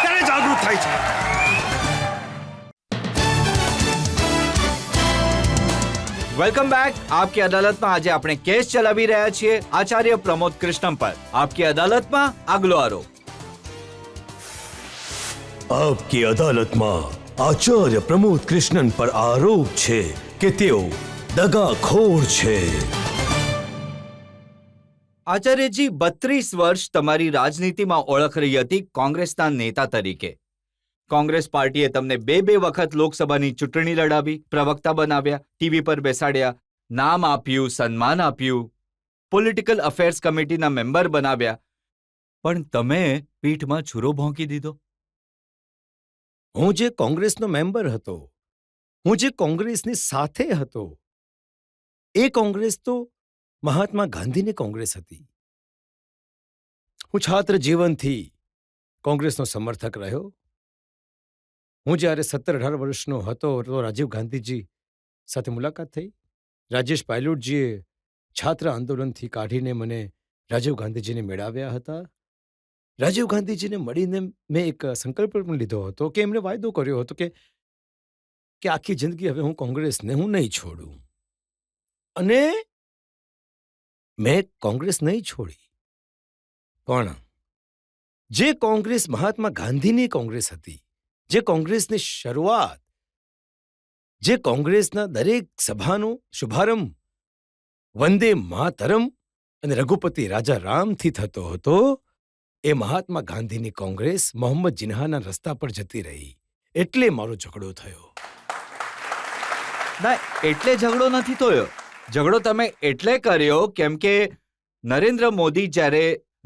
ત્યારે જાગૃત થાય છે. Welcome back. આપકી અદાલતમાં આજે આપણે કેસ ચલાવી રહ્યા છીએ આચાર્ય પ્રમોદ કૃષ્ણમ પર. આપકી અદાલતમાં આગલો આરોપ. આપકી અદાલતમાં આચાર્ય પ્રમોદ કૃષ્ણન પર આરોપ છે કે તેઓ દગાખોર છે. આચાર્યજી, 32 વર્ષ તમારી રાજનીતિમાં ઓળખ રહી હતી કોંગ્રેસના નેતા તરીકે. કોંગ્રેસ પાર્ટીએ તમને બે વખત લોકસભાની ચૂંટણી લડાવી, પ્રવક્તા બનાવ્યા, ટીવી પર બેસાડ્યા, નામ આપ્યું, સન્માન આપ્યું, પોલિટિકલ અફેર્સ કમિટીના મેમ્બર બનાવ્યા, પણ તમે પીઠમાં છુરો ભોંકી દીધો. હું જે કોંગ્રેસનો મેમ્બર હતો, હું જે કોંગ્રેસની સાથે હતો, એ કોંગ્રેસ તો મહાત્મા ગાંધીની કોંગ્રેસ હતી. હું છાત્ર જીવનથી કોંગ્રેસનો સમર્થક રહ્યો. હું જ્યારે 17-18 વર્ષનો હતો તો રાજીવ ગાંધીજી સાથે મુલાકાત થઈ. રાજેશ પાયલોટજીએ છાત્ર આંદોલનથી કાઢીને મને રાજીવ ગાંધીજીને મેળવ્યા હતા. રાજીવ ગાંધીજીને મળીને મેં એક સંકલ્પ પણ લીધો હતો કે એમણે વાયદો કર્યો હતો કે આખી જિંદગી હવે હું કોંગ્રેસને હું નહીં છોડું. અને મેં કોંગ્રેસ નહીં છોડી. પણ જે કોંગ્રેસ મહાત્મા ગાંધીની કોંગ્રેસ હતી, જે કોંગ્રેસની શરૂઆત, જે કોંગ્રેસના દરેક સભાનો શુભારંભ વંદે માતરમ અને રઘુપતિ રાજા રામથી થતો હતો, એ મહાત્મા ગાંધીની કોંગ્રેસ મોહમ્મદ જીન્નાના રસ્તા પર જતી રહી. એટલે મારો ઝઘડો થયો. ના, એટલે ઝઘડો નથી થયો. ઝઘડો તમે એટલે કર્યો કેમ કે નરેન્દ્ર મોદી જ્યારે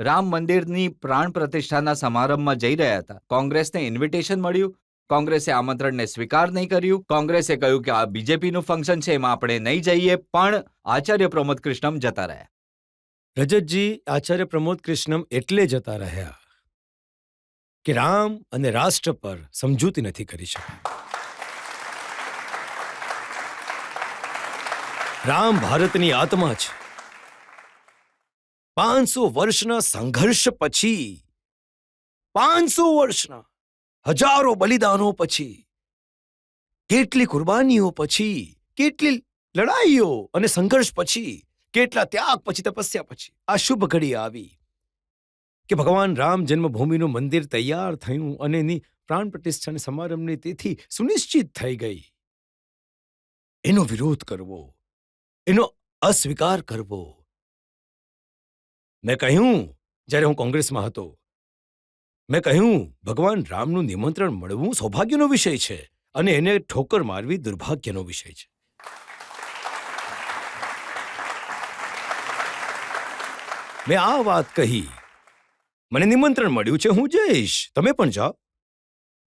રામ મંદિરની પ્રાણ પ્રતિષ્ઠાના સમારંભમાં જઈ રહ્યા હતા, કોંગ્રેસને ઇન્વિટેશન મળ્યું, કોંગ્રેસે આમંત્રણને સ્વીકાર નહીં કર્યું. કોંગ્રેસે કહ્યું કે આ બીજેપીનું ફંક્શન છે, એમાં આપણે નહીં જઈએ, પણ આચાર્ય પ્રમોદ કૃષ્ણમ જતા રહ્યા. રજતજી, આચાર્ય પ્રમોદ કૃષ્ણમ એટલે જતા રહ્યા કે રામ અને રાષ્ટ્ર પર સમજૂતી નથી કરી શકાય. રામ ભારતની આત્મા છે. 500 વર્ષના સંઘર્ષ પછી, 500 વર્ષના હજારો બલિદાનો પછી, કેટલી કુરબાનીઓ પછી, કેટલી લડાઈઓ અને સંઘર્ષ પછી, કેટલા ત્યાગ પછી, તપસ્યા પછી આ શુભ ઘડી આવી કે ભગવાન રામ જન્મભૂમિનું મંદિર તૈયાર થયું અને એની પ્રાણ પ્રતિષ્ઠાની સમારંભની તિથિ સુનિશ્ચિત થઈ ગઈ. એનો વિરોધ કરવો, એનો અસ્વીકાર કરવો. મેં કહ્યું, જ્યારે હું કોંગ્રેસમાં હતો, મેં કહ્યું ભગવાન રામનું નિમંત્રણ મળવું સૌભાગ્યનો વિષય છે અને એને ઠોકર મારવી દુર્ભાગ્યનો વિષય છે. મેં આ વાત કહી, મને નિમંત્રણ મળ્યું છે, હું જઈશ, તમે પણ જાઓ.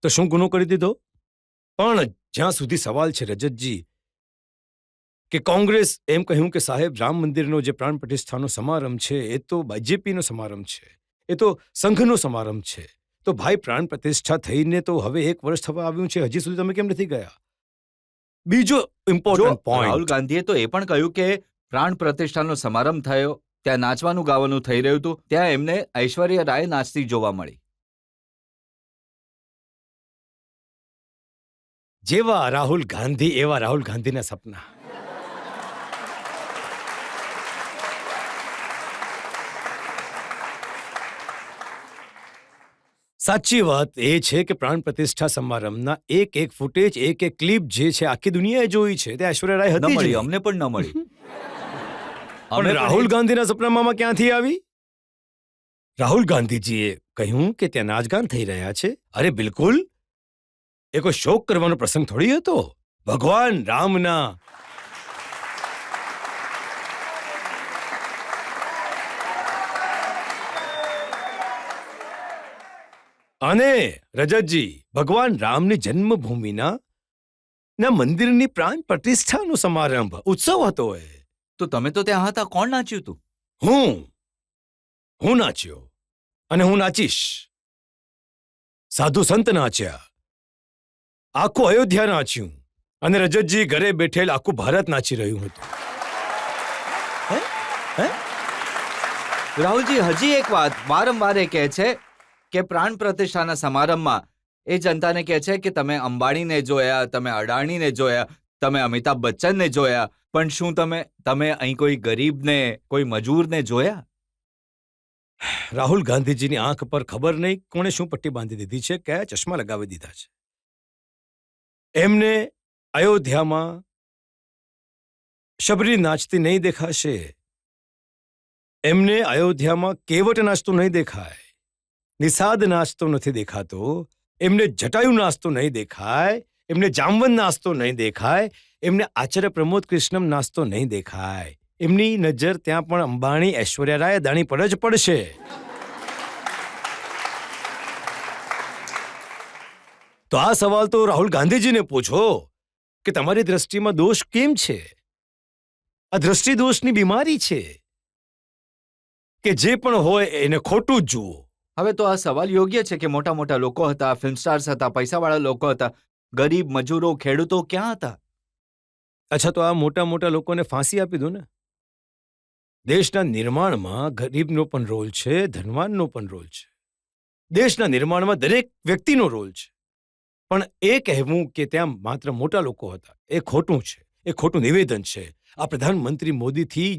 તો શું ગુનો કરી દીધો? પણ જ્યાં સુધી સવાલ છે રજતજી કે કોંગ્રેસ એમ કહ્યું કે સાહેબ રામ મંદિરનો જે પ્રાણ પ્રતિષ્ઠાનો સમારંભ છે એ તો બીજેપીનો સમારંભ છે, એ તો સંઘનો સમારંભ છે. તો ભાઈ પ્રાણ પ્રતિષ્ઠા થઈને તો હવે 1 વર્ષ થવા આવ્યું છે, હજી સુધી તમે કેમ નથી ગયા? બીજો ઇમ્પોર્ટન્ટ રાહુલ પોઈન્ટ, ગાંધીએ તો એ પણ કહ્યું કે પ્રાણ પ્રતિષ્ઠાનો સમારંભ થયો, ત્યાં નાચવાનું ગાવાનું થઈ રહ્યું હતું, ત્યાં એમને ઐશ્વર્યા રાય નાચતી જોવા મળી. જેવા રાહુલ ગાંધી એવા રાહુલ ગાંધીના સપના. સાચી વાત એ છે કે પ્રાણ પ્રતિષ્ઠા સમારંભના એક ફૂટેજ, એક ક્લિપ જે છે આખી દુનિયાએ જોઈ છે, તે ઐશ્વર્યા રાય ન હતી જ મળી, નહીં. અમને પણ ન મળી. પણ રાહુલ ગાંધીના સપનામાં ક્યાંથી આવી? રાહુલ ગાંધીજીએ કહ્યું કે ત્યાં નાચગાન થઈ રહ્યા છે. અરે બિલકુલ, એ કોઈ શોક કરવાનો પ્રસંગ થોડી હતો. ભગવાન રામના અને રજતજી, ભગવાન રામની જન્મભૂમિના મંદિરની પ્રાણ પ્રતિષ્ઠાનો સમારંભ, ઉત્સવ હતો એ. તો તમે તો ત્યાં હતા, કોણ નાચ્યું હતું? હું નાચ્યો અને હું નાચીશ. સાધુ સંત નાચ્યા, આખું અયોધ્યા નાચ્યું અને રજતજી ઘરે બેઠેલ આખું ભારત નાચી રહ્યું હતું. રાહુલજી, હજી એક વાત વારંવાર એ કહે છે કે પ્રાણ પ્રતિષ્ઠાના સમારંભમાં એ જનતાને કહે છે કે તમે અંબાણીને જોયા, તમે અડાણીને જોયા, તમે અમિતાભ બચ્ચનને જોયા, પણ શું તમે અહીં કોઈ ગરીબને, કોઈ મજૂરને જોયા? રાહુલ ગાંધીજીની આંખ પર ખબર નહીં કોણે શું પટ્ટી બાંધી દીધી છે, કયા ચશ્મા લગાવી દીધા છે. એમને અયોધ્યામાં શબરી નાચતી નહીં દેખાશે, એમને અયોધ્યામાં કેવટ નાચતો નહીં દેખાય, નિષાદ નાચતો નથી દેખાતો, એમને જટાયુ નાચતો નહીં દેખાય, એમને જામવંત નાચતો નહીં દેખાય, એમને આચાર્ય પ્રમોદ કૃષ્ણમ નાચતો નહીં દેખાય. એમની નજર ત્યાં પણ અંબાણી, ઐશ્વર્યા રાય, અદાણી પર જ પડશે. તો આ સવાલ તો રાહુલ ગાંધીજીને પૂછો કે તમારી દ્રષ્ટિમાં દોષ કેમ છે? આ દ્રષ્ટિ દોષની બીમારી છે કે જે પણ હોય એને ખોટું જ જુઓ. હવે તો આ સવાલ યોગ્ય છે કે મોટા મોટા લોકો હતા, ફિલ્મ સ્ટાર્સ હતા, પૈસાવાળા લોકો હતા, ગરીબ મજૂરો, ખેડૂતો ક્યાં હતા? અચ્છા, તો આ મોટા મોટા લોકોને ફાંસી આપી દો ને. દેશના નિર્માણમાં ગરીબનો પણ રોલ છે, ધનવાનનો પણ રોલ છે. દેશના નિર્માણમાં દરેક વ્યક્તિનો રોલ છે. પણ એ કહેવું કે ત્યાં માત્ર મોટા લોકો હતા એ ખોટું છે, એ ખોટું નિવેદન છે. આ પ્રધાનમંત્રી મોદીથી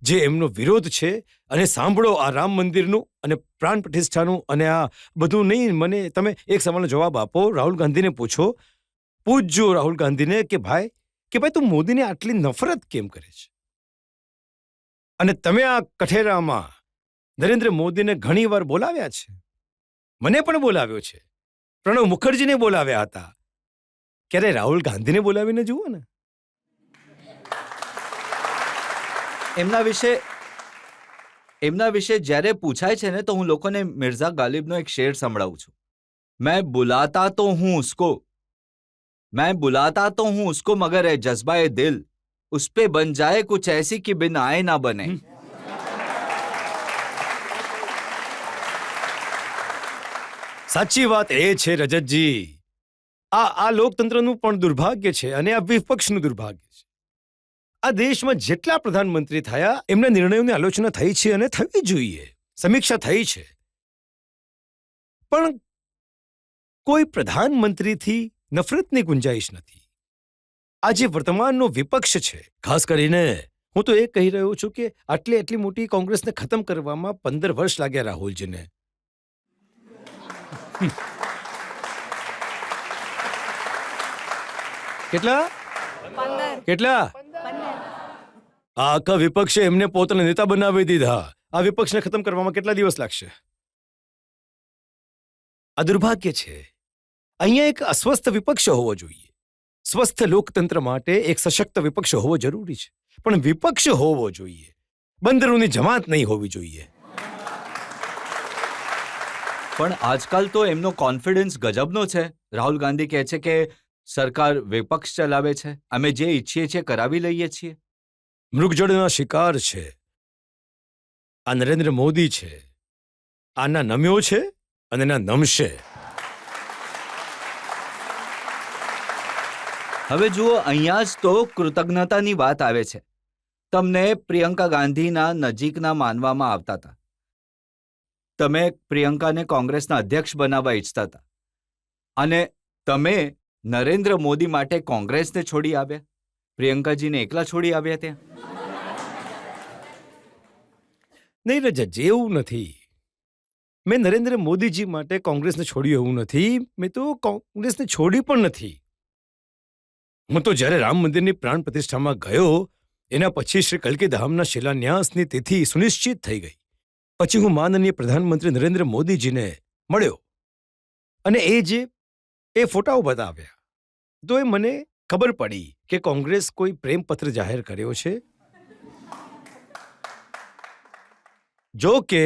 જે એમનો વિરોધ છે, અને સાંભળો આ રામ મંદિરનું અને પ્રાણ પ્રતિષ્ઠાનું અને આ બધું નહીં. મને તમે એક સવાલનો જવાબ આપો, રાહુલ ગાંધીને પૂછજો રાહુલ ગાંધીને કે ભાઈ તું મોદીને આટલી નફરત કેમ કરે છે? અને તમે આ કઠેરામાં નરેન્દ્ર મોદીને ઘણી વાર બોલાવ્યા છે, મને પણ બોલાવ્યો છે, પ્રણવ મુખર્જીને બોલાવ્યા હતા. ક્યારે રાહુલ ગાંધીને બોલાવીને જુઓ ને. એમના વિશે જ્યારે પૂછાય છે ને તો હું લોકોને મિર્ઝા ગાલિબનો એક શેર સંભળાવું છું. मैं बुलाता तो हूं उसको मगर है जज्बाए दिल उस पे बन जाए कुछ ऐसी कि बिन आए ना बने. સાચી વાત એ છે રજતજી, આ લોકતંત્રનું પણ દુર્ભાગ્ય છે અને આ વિપક્ષનું દુર્ભાગ્ય છે. આ દેશમાં જેટલા પ્રધાનમંત્રી થયા એમના નિર્ણયોની આલોચના થઈ છે અને થવી જોઈએ, સમીક્ષા થઈ છે, પણ કોઈ પ્રધાનમંત્રીથી નફરતની ગુંજાઈશ નથી. આ જે વર્તમાનનો વિપક્ષ છે, ખાસ કરીને હું તો એ કહી રહ્યો છું કે આટલી મોટી કોંગ્રેસને ખતમ કરવામાં 15 વર્ષ લાગ્યા રાહુલજીને. કેટલા આ આખા વિપક્ષે એમને પોતાના નેતા બનાવી દીધા. આ વિપક્ષને ખતમ કરવામાં કેટલા દિવસ લાગશે? આ દુર્ભાગ્ય છે. અહીંયા એક અસ્વસ્થ વિપક્ષ હોવો જોઈએ. સ્વસ્થ લોકતંત્ર માટે એક સશક્ત વિપક્ષ હોવો જરૂરી છે, પણ વિપક્ષ હોવો જોઈએ, બંદરોની જમાત નહીં હોવી જોઈએ. પણ આજકાલ તો એમનો કોન્ફિડન્સ ગજબનો છે. રાહુલ ગાંધી કહે છે કે સરકાર વિપક્ષ ચલાવે છે, અમે જે ઈચ્છીએ છીએ કરાવી લઈએ છીએ. મૃગજળના શિકાર છે આ નરેન્દ્ર મોદી છે. આના નમ્યો છે અને ના નમશે. હવે જુઓ, અહીંયા જ તો કૃતજ્ઞતાની વાત આવે છે. તમને પ્રિયંકા ગાંધીના નજીકના માનવામાં આવતા હતા. તમે પ્રિયંકાને કોંગ્રેસના અધ્યક્ષ બનાવવા ઈચ્છતા હતા અને તમે નરેન્દ્ર મોદી માટે કોંગ્રેસને છોડી આવ્યા, પ્રિયંકાજીને એકલા છોડી આવ્યા ત્યાં. નહીં રજત, એવું નથી. મેં નરેન્દ્ર મોદીજી માટે કોંગ્રેસને છોડ્યું એવું નથી. મેં તો કોંગ્રેસને છોડી પણ નથી. હું તો જ્યારે રામ મંદિરની પ્રાણ પ્રતિષ્ઠામાં ગયો એના પછી શ્રી કલ્કી ધામના શિલાન્યાસની તિથિ સુનિશ્ચિત થઈ ગઈ. પછી હું માનનીય પ્રધાનમંત્રી નરેન્દ્ર મોદીજીને મળ્યો અને એ ફોટાઓ બતાવ્યા તો એ મને ખબર પડી કે કોંગ્રેસ કોઈ પ્રેમપત્ર જાહેર કર્યો છે. જો કે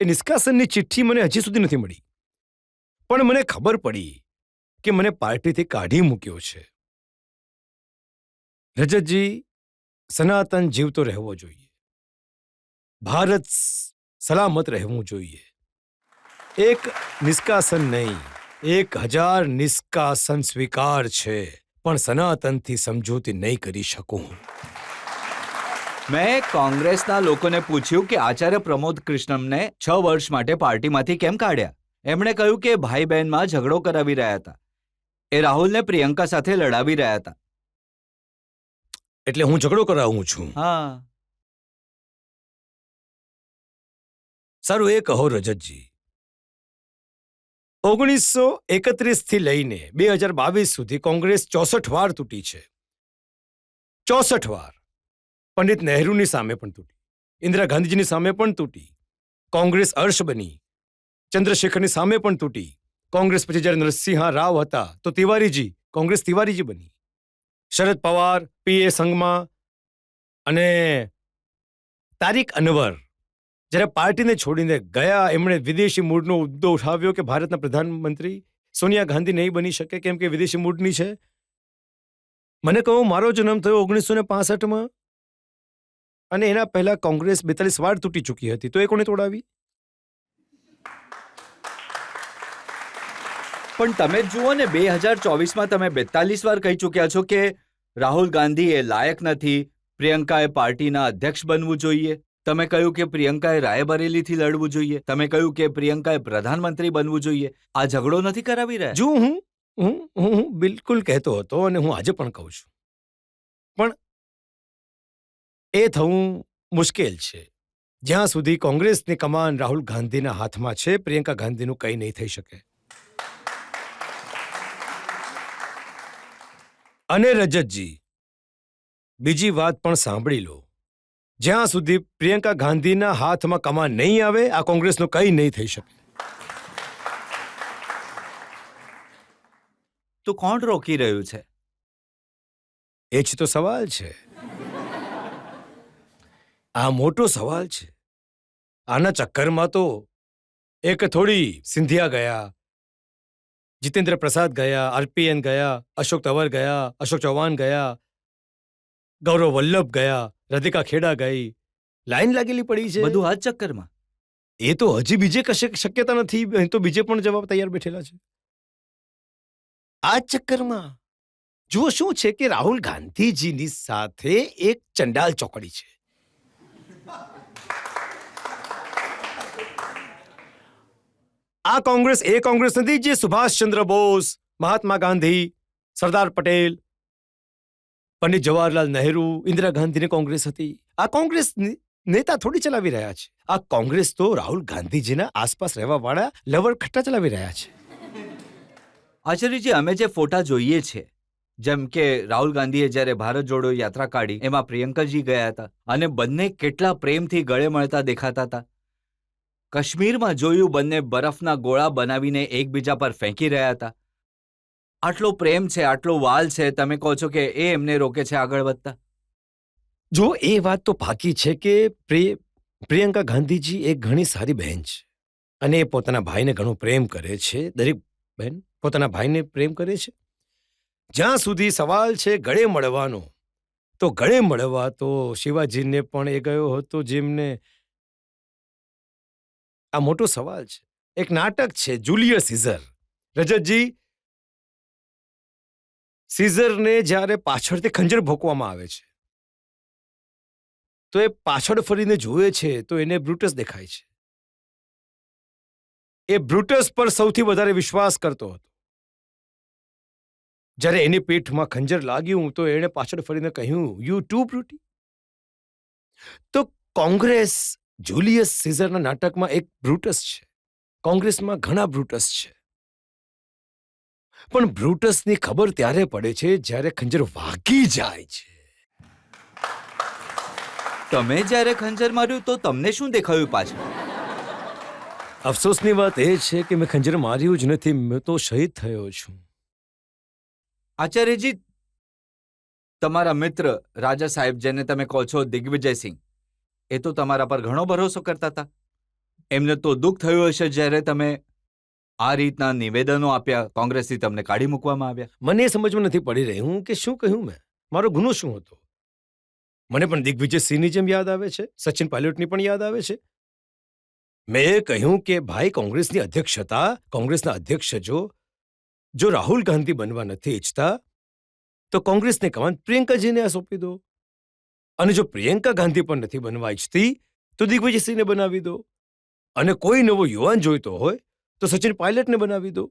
એ નિષ્કાસનની ચિઠ્ઠી મને હજી સુધી નથી મળી, પણ મને ખબર પડી કે મને પાર્ટીથી કાઢી મૂક્યો છે. રજતજી, સનાતન જીવતો રહેવો જોઈએ, ભારત સલામત રહેવું જોઈએ. એક નિષ્કાસન નહીં, 1000 નિષ્કાસન સ્વીકાર છે, પણ સનાતનથી સમજૂતી નહીં કરી શકું. મેં કોંગ્રેસના લોકોને પૂછ્યું કે આચાર્ય પ્રમોદ કૃષ્ણમને 6 વર્ષ માટે પાર્ટીમાંથી કેમ કાઢ્યા. એમણે કહ્યું કે ભાઈ બહેનમાં ઝઘડો કરાવી રહ્યા હતા, એ રાહુલને પ્રિયંકા સાથે લડાવી રહ્યા હતા. એટલે હું ઝઘડો કરાવું છું? હા. સારું, એ કહો રજતજી, 1931 થી લઈને 2022 સુધી કોંગ્રેસ 64 વાર તૂટી છે. 64 વાર. પંડિત નહેરુની સામે પણ તૂટી, ઇન્દિરા ગાંધીજીની સામે પણ તૂટી, કોંગ્રેસ અર્શ બની, ચંદ્રશેખરની સામે પણ તૂટી, કોંગ્રેસ પછી જ્યારે નરસિંહ રાવ હતા તો કોંગ્રેસ તિવારીજી બની, શરદ પવાર, પીએ સંગમા અને તારિક અનવર જ્યારે પાર્ટીને છોડીને ગયા, એમણે વિદેશી મૂળનો મુદ્દો ઉઠાવ્યો કે ભારતના પ્રધાનમંત્રી સોનિયા ગાંધી નહીં બની શકે કેમ કે વિદેશી મૂળની છે. મને કહો, મારો જન્મ થયો 1965માં અને એના પહેલા કોંગ્રેસ 42 વાર તૂટી ચૂકી હતી, તો એ કોણે તોડાવી? પણ તમે જ જુઓ ને, 2024માં તમે 42 વાર કહી ચૂક્યા છો કે રાહુલ ગાંધી એ લાયક નથી, પ્રિયંકાએ પાર્ટીના અધ્યક્ષ બનવું જોઈએ. તમે કહ્યું કે પ્રિયંકાએ રાયબરેલીથી લડવું જોઈએ. તમે કહ્યું કે પ્રિયંકાએ પ્રધાનમંત્રી બનવું જોઈએ. આ ઝઘડો નથી કરાવી રહ્યા? જો હું બિલકુલ કહેતો હતો અને હું આજે પણ કહું છું, પણ એ થવું મુશ્કેલ છે. જ્યાં સુધી કોંગ્રેસની કમાન રાહુલ ગાંધીના હાથમાં છે, પ્રિયંકા ગાંધીનું કંઈ નહીં થઈ શકે. અને રજતજી, બીજી વાત પણ સાંભળી લો, જ્યાં સુધી પ્રિયંકા ગાંધીના હાથમાં કમાન નહીં આવે, આ કોંગ્રેસનું કંઈ નહીં થઈ શકે. તો કોણ રોકી રહ્યું છે? એ જ તો સવાલ છે. આ મોટો સવાલ છે. આના ચક્કરમાં તો એક થોડી સિંધિયા ગયા, જીતેન્દ્ર પ્રસાદ ગયા, આરપીએન ગયા, અશોક તંવર ગયા, અશોક ચૌહાણ ગયા, ગૌરવ વલ્લભ ગયા, રાધિકા ખેડા ગઈ, લાઈન લાગેલી પડી છે. બધું આ જ ચક્કરમાં? એ તો હજી બીજે કશે શક્યતા નથી, અહીં તો બીજે પણ જવાબ તૈયાર બેઠેલા છે. આ જ ચક્કરમાં જુઓ શું છે કે રાહુલ ગાંધીજીની સાથે એક ચંડાલ ચોકડી છે. આ કોંગ્રેસ એ કોંગ્રેસ નથી જે સુભાષચંદ્ર બોઝ, મહાત્મા ગાંધી, સરદાર પટેલ, પંડિત જવાહરલાલ નહેરુ, ઇન્દિરા ગાંધીની કોંગ્રેસ હતી. આ કોંગ્રેસ નેતા થોડી ચલાવી રહ્યા છે. આ કોંગ્રેસ તો રાહુલ ગાંધીજીના આસપાસ રહેવાવાળા લવર ખટ્ટા ચલાવી રહ્યા છે. આચાર્યજી, અમે જે ફોટા જોઈએ છે, જેમ કે રાહુલ ગાંધીએ જ્યારે ભારત જોડો યાત્રા કાઢી, એમાં પ્રિયંકાજી ગયા હતા અને બંને કેટલા પ્રેમથી ગળે મળતા દેખાતા હતા. કાશ્મીરમાં જોયું, બંને બરફના ગોળા બનાવીને એકબીજા પર ફેંકી રહ્યા હતા. આટલો પ્રેમ છે, આટલો વાલ છે, તમે કહો છો કે એ એમને રોકે છે આગળ વધતા? જો એ વાત તો પાકી છે કે પ્રિયંકા ગાંધીજી એક ઘણી સારી બહેન છે અને એ પોતાના ભાઈને ઘણો પ્રેમ કરે છે. દરેક બહેન પોતાના ભાઈને પ્રેમ કરે છે. જ્યાં સુધી સવાલ છે ગળે મળવાનો, તો ગળે મળવા તો શિવાજીને પણ એ ગયો હતો, જેમને આ મોટો સવાલ છે. એક નાટક છે જુલિયસ સીઝર. રજતજી, સીઝરને જ્યારે પાછળથી ખંજર ભોંકવામાં આવે છે તો એ પાછળ ફરીને જુએ છે તો એને બ્રુટસ દેખાય છે. એ બ્રુટસ પર સૌથી વધારે વિશ્વાસ કરતો હતો. જ્યારે એની પીઠમાં ખંજર લાગ્યું તો એણે પાછળ ફરીને કહ્યું, યુ ટુ બ્રુટી. તો કોંગ્રેસ જુલિયસ સીઝરના નાટકમાં એક બ્રુટસ છે. કોંગ્રેસમાં ઘણા બ્રુટસ છે, પણ બ્રુટસની ખબર ત્યારે પડે છે જ્યારે ખંજર વાગી જાય છે. તમે જ્યારે ખંજર માર્યું તો તમને શું દેખાયું પાછળ? અફસોસની વાત એ છે કે મેં ખંજર માર્યું જ નથી, મેં તો શહીદ થયો છું. આચાર્યજી, તમારા મિત્ર રાજા સાહેબ, જેને તમે કહો છો દિગ્વિજયસિંહ, એ તો તમારા પર ઘણો ભરોસો કરતા હતા. એમને તો દુઃખ થયું હશે જ્યારે તમે આ રીતના નિવેદનો આપ્યા, કોંગ્રેસથી તમને કાઢી મૂકવામાં આવ્યા. મને એ સમજમાં નથી પડી રહ્યું કે શું કહ્યું મેં, મારો ગુનો શું હતો. મને પણ દિગ્વિજયસિંહની જેમ યાદ આવે છે, સચિન પાયલોટની પણ યાદ આવે છે. મેં એ કહ્યું કે ભાઈ, કોંગ્રેસની અધ્યક્ષતા, કોંગ્રેસના અધ્યક્ષ જો રાહુલ ગાંધી બનવા નથી ઈચ્છતા તો કોંગ્રેસને કમાન પ્રિયંકાજીને સોંપી દો, અને જો પ્રિયંકા ગાંધી પણ નથી બનવા ઈચ્છતી તો દિગ્વિજયસિંહને બનાવી દો, અને કોઈ નવો યુવાન જોઈતો હોય તો સચિન પાયલટને બનાવી દો.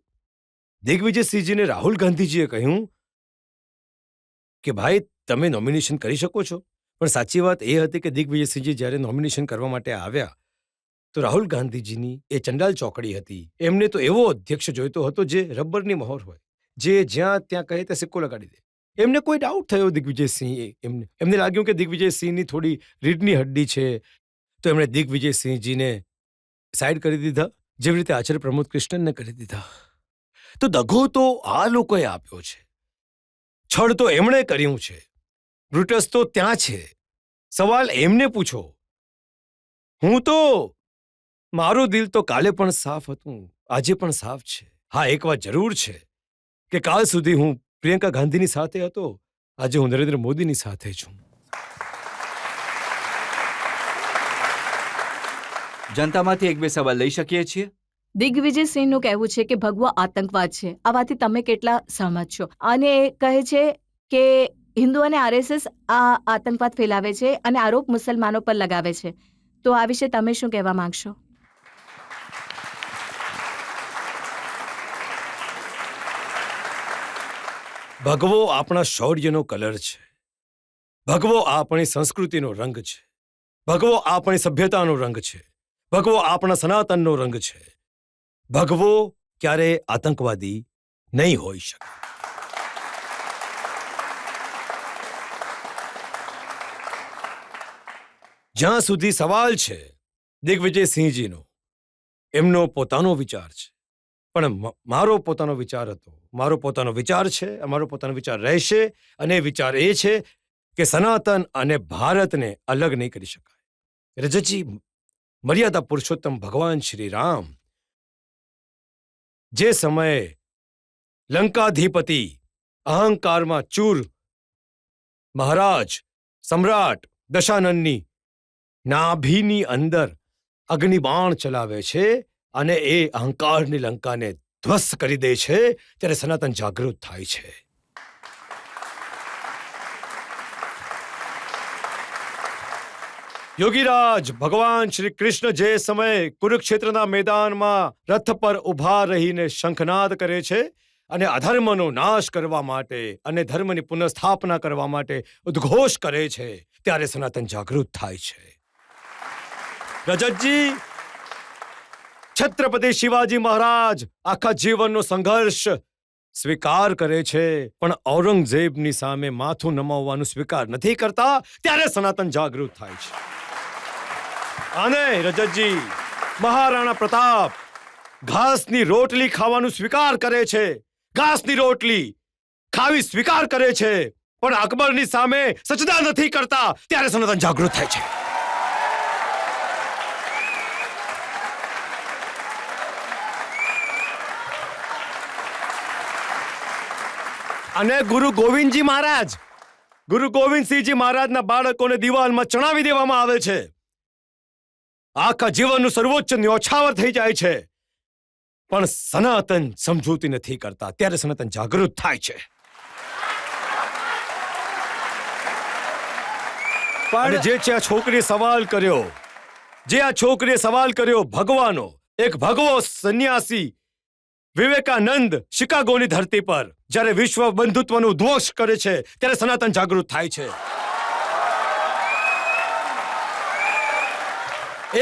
દિગ્વિજયસિંહજીને રાહુલ ગાંધીજીએ કહ્યું કે ભાઈ, તમે નોમિનેશન કરી શકો છો. પણ સાચી વાત એ હતી કે દિગ્વિજયસિંહજી જ્યારે નોમિનેશન કરવા માટે આવ્યા તો રાહુલ ગાંધીજીની એ ચંડાલ ચોકડી હતી. એમને તો એવો અધ્યક્ષ જોઈતો હતો જે રબરની મહોર હોય, જે જ્યાં ત્યાં કહે તે સિક્કો લગાડી દે. એમને કોઈ ડાઉટ થયો દિગ્વિજયસિંહ, એમને લાગ્યું કે દિગ્વિજયસિંહની થોડી રીઢની હડ્ડી છે, તો એમણે દિગ્વિજયસિંહજીને સાઈડ કરી દીધા, જેવી રીતે આચાર્ય પ્રમોદ કૃષ્ણને કરી દીધા. તો દગો તો આ લોકોએ આપ્યો છે, છળ તો એમણે કર્યું છે, બ્રુટસ તો ત્યાં છે. સવાલ એમને પૂછો. હું તો, મારું દિલ તો કાલે પણ સાફ હતું, આજે પણ સાફ છે. હા, એક વાત જરૂર છે કે કાલ સુધી હું પ્રિયંકા ગાંધીની સાથે હતો, આજે હું નરેન્દ્ર મોદીની સાથે છું. જનતામાંથી એક બે સવાલ લઈ શકીએ છીએ? દિગ્વિજયસિંહનું કહેવું છે કે ભગવો આતંકવાદ છે. આ વાતથી તમે કેટલા સહમત છો? અને એ કહે છે કે હિન્દુ અને આરએસએસ આ આતંકવાદ ફેલાવે છે અને આરોપ મુસલમાનો પર લગાવે છે. તો આ વિશે તમે શું કહેવા માંગશો? ભગવો આપણા શૌર્યનો કલર છે, ભગવો આપણી સંસ્કૃતિનો રંગ છે, ભગવો આપણી સભ્યતાનો રંગ છે, ભગવો આપણા સનાતનનો રંગ છે. ભગવો ક્યારે આતંકવાદી નહીં હોઈ શકે. જ્યાં સુધી સવાલ છે દિગ્વિજયસિંહજીનો, એમનો પોતાનો વિચાર છે, પણ મારો પોતાનો વિચાર હતો, મારો પોતાનો વિચાર છે, અમારો પોતાનો વિચાર રહેશે, અને વિચાર એ છે કે સનાતન અને ભારતને અલગ નહીં કરી શકાય. રજતજી, મર્યાદા પુરુષોત્તમ ભગવાન શ્રી રામ જે સમયે લંકાધિપતિ અહંકારમાં ચૂર મહારાજ સમ્રાટ દશાનનની નાભીની અંદર અગ્નિબાણ ચલાવે છે અને એ અહંકારની લંકાને ધ્વસ્ત કરી દે છે, ત્યારે સનાતન જાગૃત થાય છે. યોગીરાજ ભગવાન શ્રી કૃષ્ણ જે સમયે કુરુક્ષેત્રના મેદાનમાં રથ પર ઊભા રહીને શંખનાદ કરે છે અને અધર્મનો નાશ કરવા માટે અને ધર્મની પુનઃસ્થાપના કરવા માટે ઉદ્ઘોષ કરે છે, ત્યારે સનાતન જાગૃત થાય છે. રજતજી, છત્રપતિ શિવાજી મહારાજ આખા જીવનનો સંઘર્ષ સ્વીકાર કરે છે, પણ ઔરંગઝેબની સામે માથું નમાવવાનું સ્વીકાર નથી કરતા, ત્યારે સનાતન જાગૃત થાય છે. અને રજતજી, મહારાણા પ્રતાપ ઘાસની રોટલી ખાવાનું સ્વીકાર કરે છે, ઘાસની રોટલી ખાવી સ્વીકાર કરે છે, પણ અકબરની સામે સજદા નથી કરતા, ત્યારે સનાતન જાગૃત થાય છે. અને ગુરુ ગોવિંદજી મહારાજ, ગુરુ ગોવિંદસિંહજી મહારાજના બાળકોને દિવાલમાં ચણાવી દેવામાં આવે છે, આખા જીવનનું સર્વોચ્ચ ન્યોછાવર થઈ જાય છે, પણ સનાતન સમજૂતી નથી કરતા, ત્યારે સનાતન જાગૃત થાય છે. પણ જે છે આ છોકરીએ સવાલ કર્યો, જે આ છોકરીએ સવાલ કર્યો ભગવાનો, એક ભગવો સંન્યાસી વિવેકાનંદ શિકાગોની ધરતી પર જ્યારે વિશ્વ બંધુત્વનો ઉદ્ઘોષ કરે છે, ત્યારે સનાતન જાગૃત થાય છે.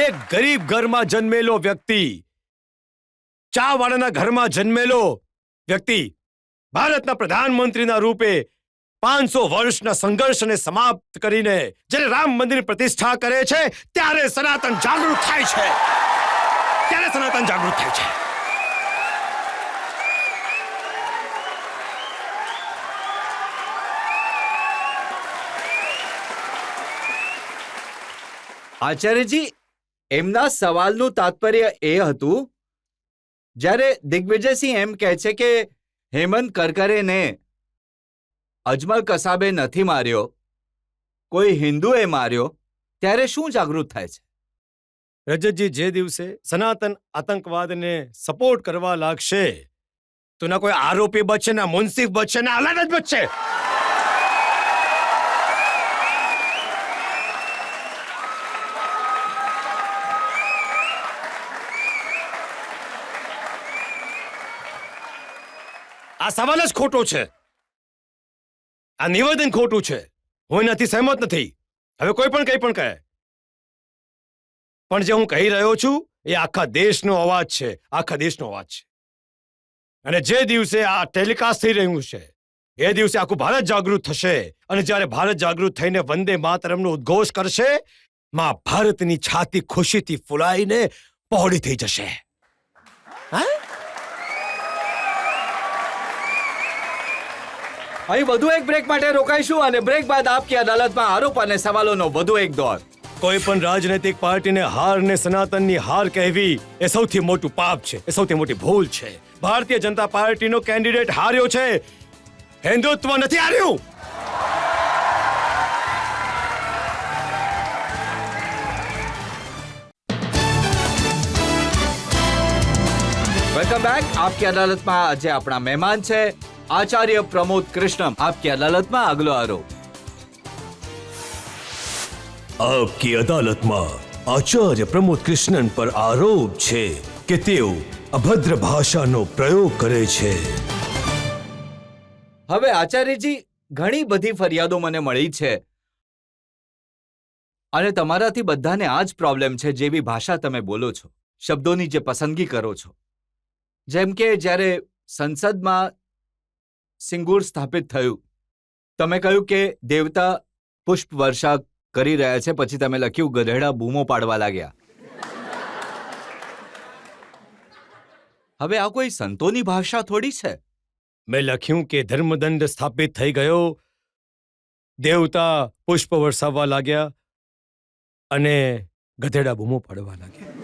એક ગરીબ ઘરમાં જન્મેલો વ્યક્તિ, ચાવાળાના ઘરમાં જન્મેલો વ્યક્તિ ભારતના પ્રધાનમંત્રીના રૂપે 500 વર્ષના સંઘર્ષને સમાપ્ત કરીને જ્યારે રામ મંદિરની પ્રતિષ્ઠા કરે છે, ત્યારે સનાતન જાગૃત થાય છે, ત્યારે સનાતન જાગૃત થાય છે. આચાર્યજી, એમના સવાલનું તાત્પર્ય એ હતું, જ્યારે દિગ્વિજયસિંહ એમ કહે છે કે હેમંત કરકરેને અજમલ કસાબે નથી માર્યો, કોઈ હિન્દુએ માર્યો, ત્યારે શું જાગૃત થાય છે? રજતજી, જે દિવસે સનાતન આતંકવાદને સપોર્ટ કરવા લાગશે, તો ના કોઈ આરોપી બચશે, ના મુન્સિફ બચશે, ના અલાદ જ બચશે. આ સવાલ જ ખોટો છે, આ નિવેદન ખોટું છે, હું એનાથી સહેમત નથી. હવે કોઈ પણ કંઈ પણ કહે, પણ જે હું કહી રહ્યો છું એ આખા દેશનો અવાજ છે, આખા દેશનો અવાજ છે. અને જે દિવસે આ ટેલિકાસ્ટ થઈ રહ્યું છે એ દિવસે આખું ભારત જાગૃત થશે. અને જ્યારે ભારત જાગૃત થઈને વંદે માતરમનો ઉદ્ઘોષ કરશે, માં ભારતની છાતી ખુશીથી ફૂલાઈને પહોળી થઈ જશે. અહીં વધુ એક બ્રેક માટે રોકાઈશું અને બ્રેક બાદ આપકી અદાલતમાં આરોપ અને સવાલોનો વધુ એક દોર. કોઈ પણ રાજનૈતિક પાર્ટીને હાર ને સનાતનની હાર કહેવી એ સૌથી મોટું પાપ છે, એ સૌથી મોટી ભૂલ છે. ભારતીય જનતા પાર્ટીનો કેન્ડિડેટ હાર્યો છે, હિન્દુત્વ નથી હાર્યું. Welcome back. આપકી અદાલતમાં આજે આપણા મહેમાન છે આચાર્ય પ્રમોદ કૃષ્ણમ. આપકી અદાલતમાં આગલો આરોપ. આપકી અદાલતમાં આચાર્ય પ્રમોદ કૃષ્ણન પર આરોપ છે કે તેઓ અભદ્ર ભાષાનો પ્રયોગ કરે છે. હવે આચાર્યજી, ઘણી બધી ફરિયાદો મને મળી છે અને તમારાથી બધાને આ જ પ્રોબ્લેમ છે. જેવી ભાષા તમે બોલો છો, શબ્દોની જે પસંદગી કરો છો, જેમ કે જ્યારે સંસદમાં સિંગૂર સ્થાપિત થયું, તમે કહ્યું કે દેવતા પુષ્પ વર્ષા કરી રહ્યા છે, પછી તમે લખ્યું ગધેડા બૂમો પાડવા લાગ્યા. હવે આ કોઈ સંતોની ભાષા થોડી છે. મેં લખ્યું કે ધર્મદંડ સ્થાપિત થઈ ગયો, દેવતા પુષ્પ વરસાવવા લાગ્યા અને ગધેડા બૂમો પાડવા લાગ્યા.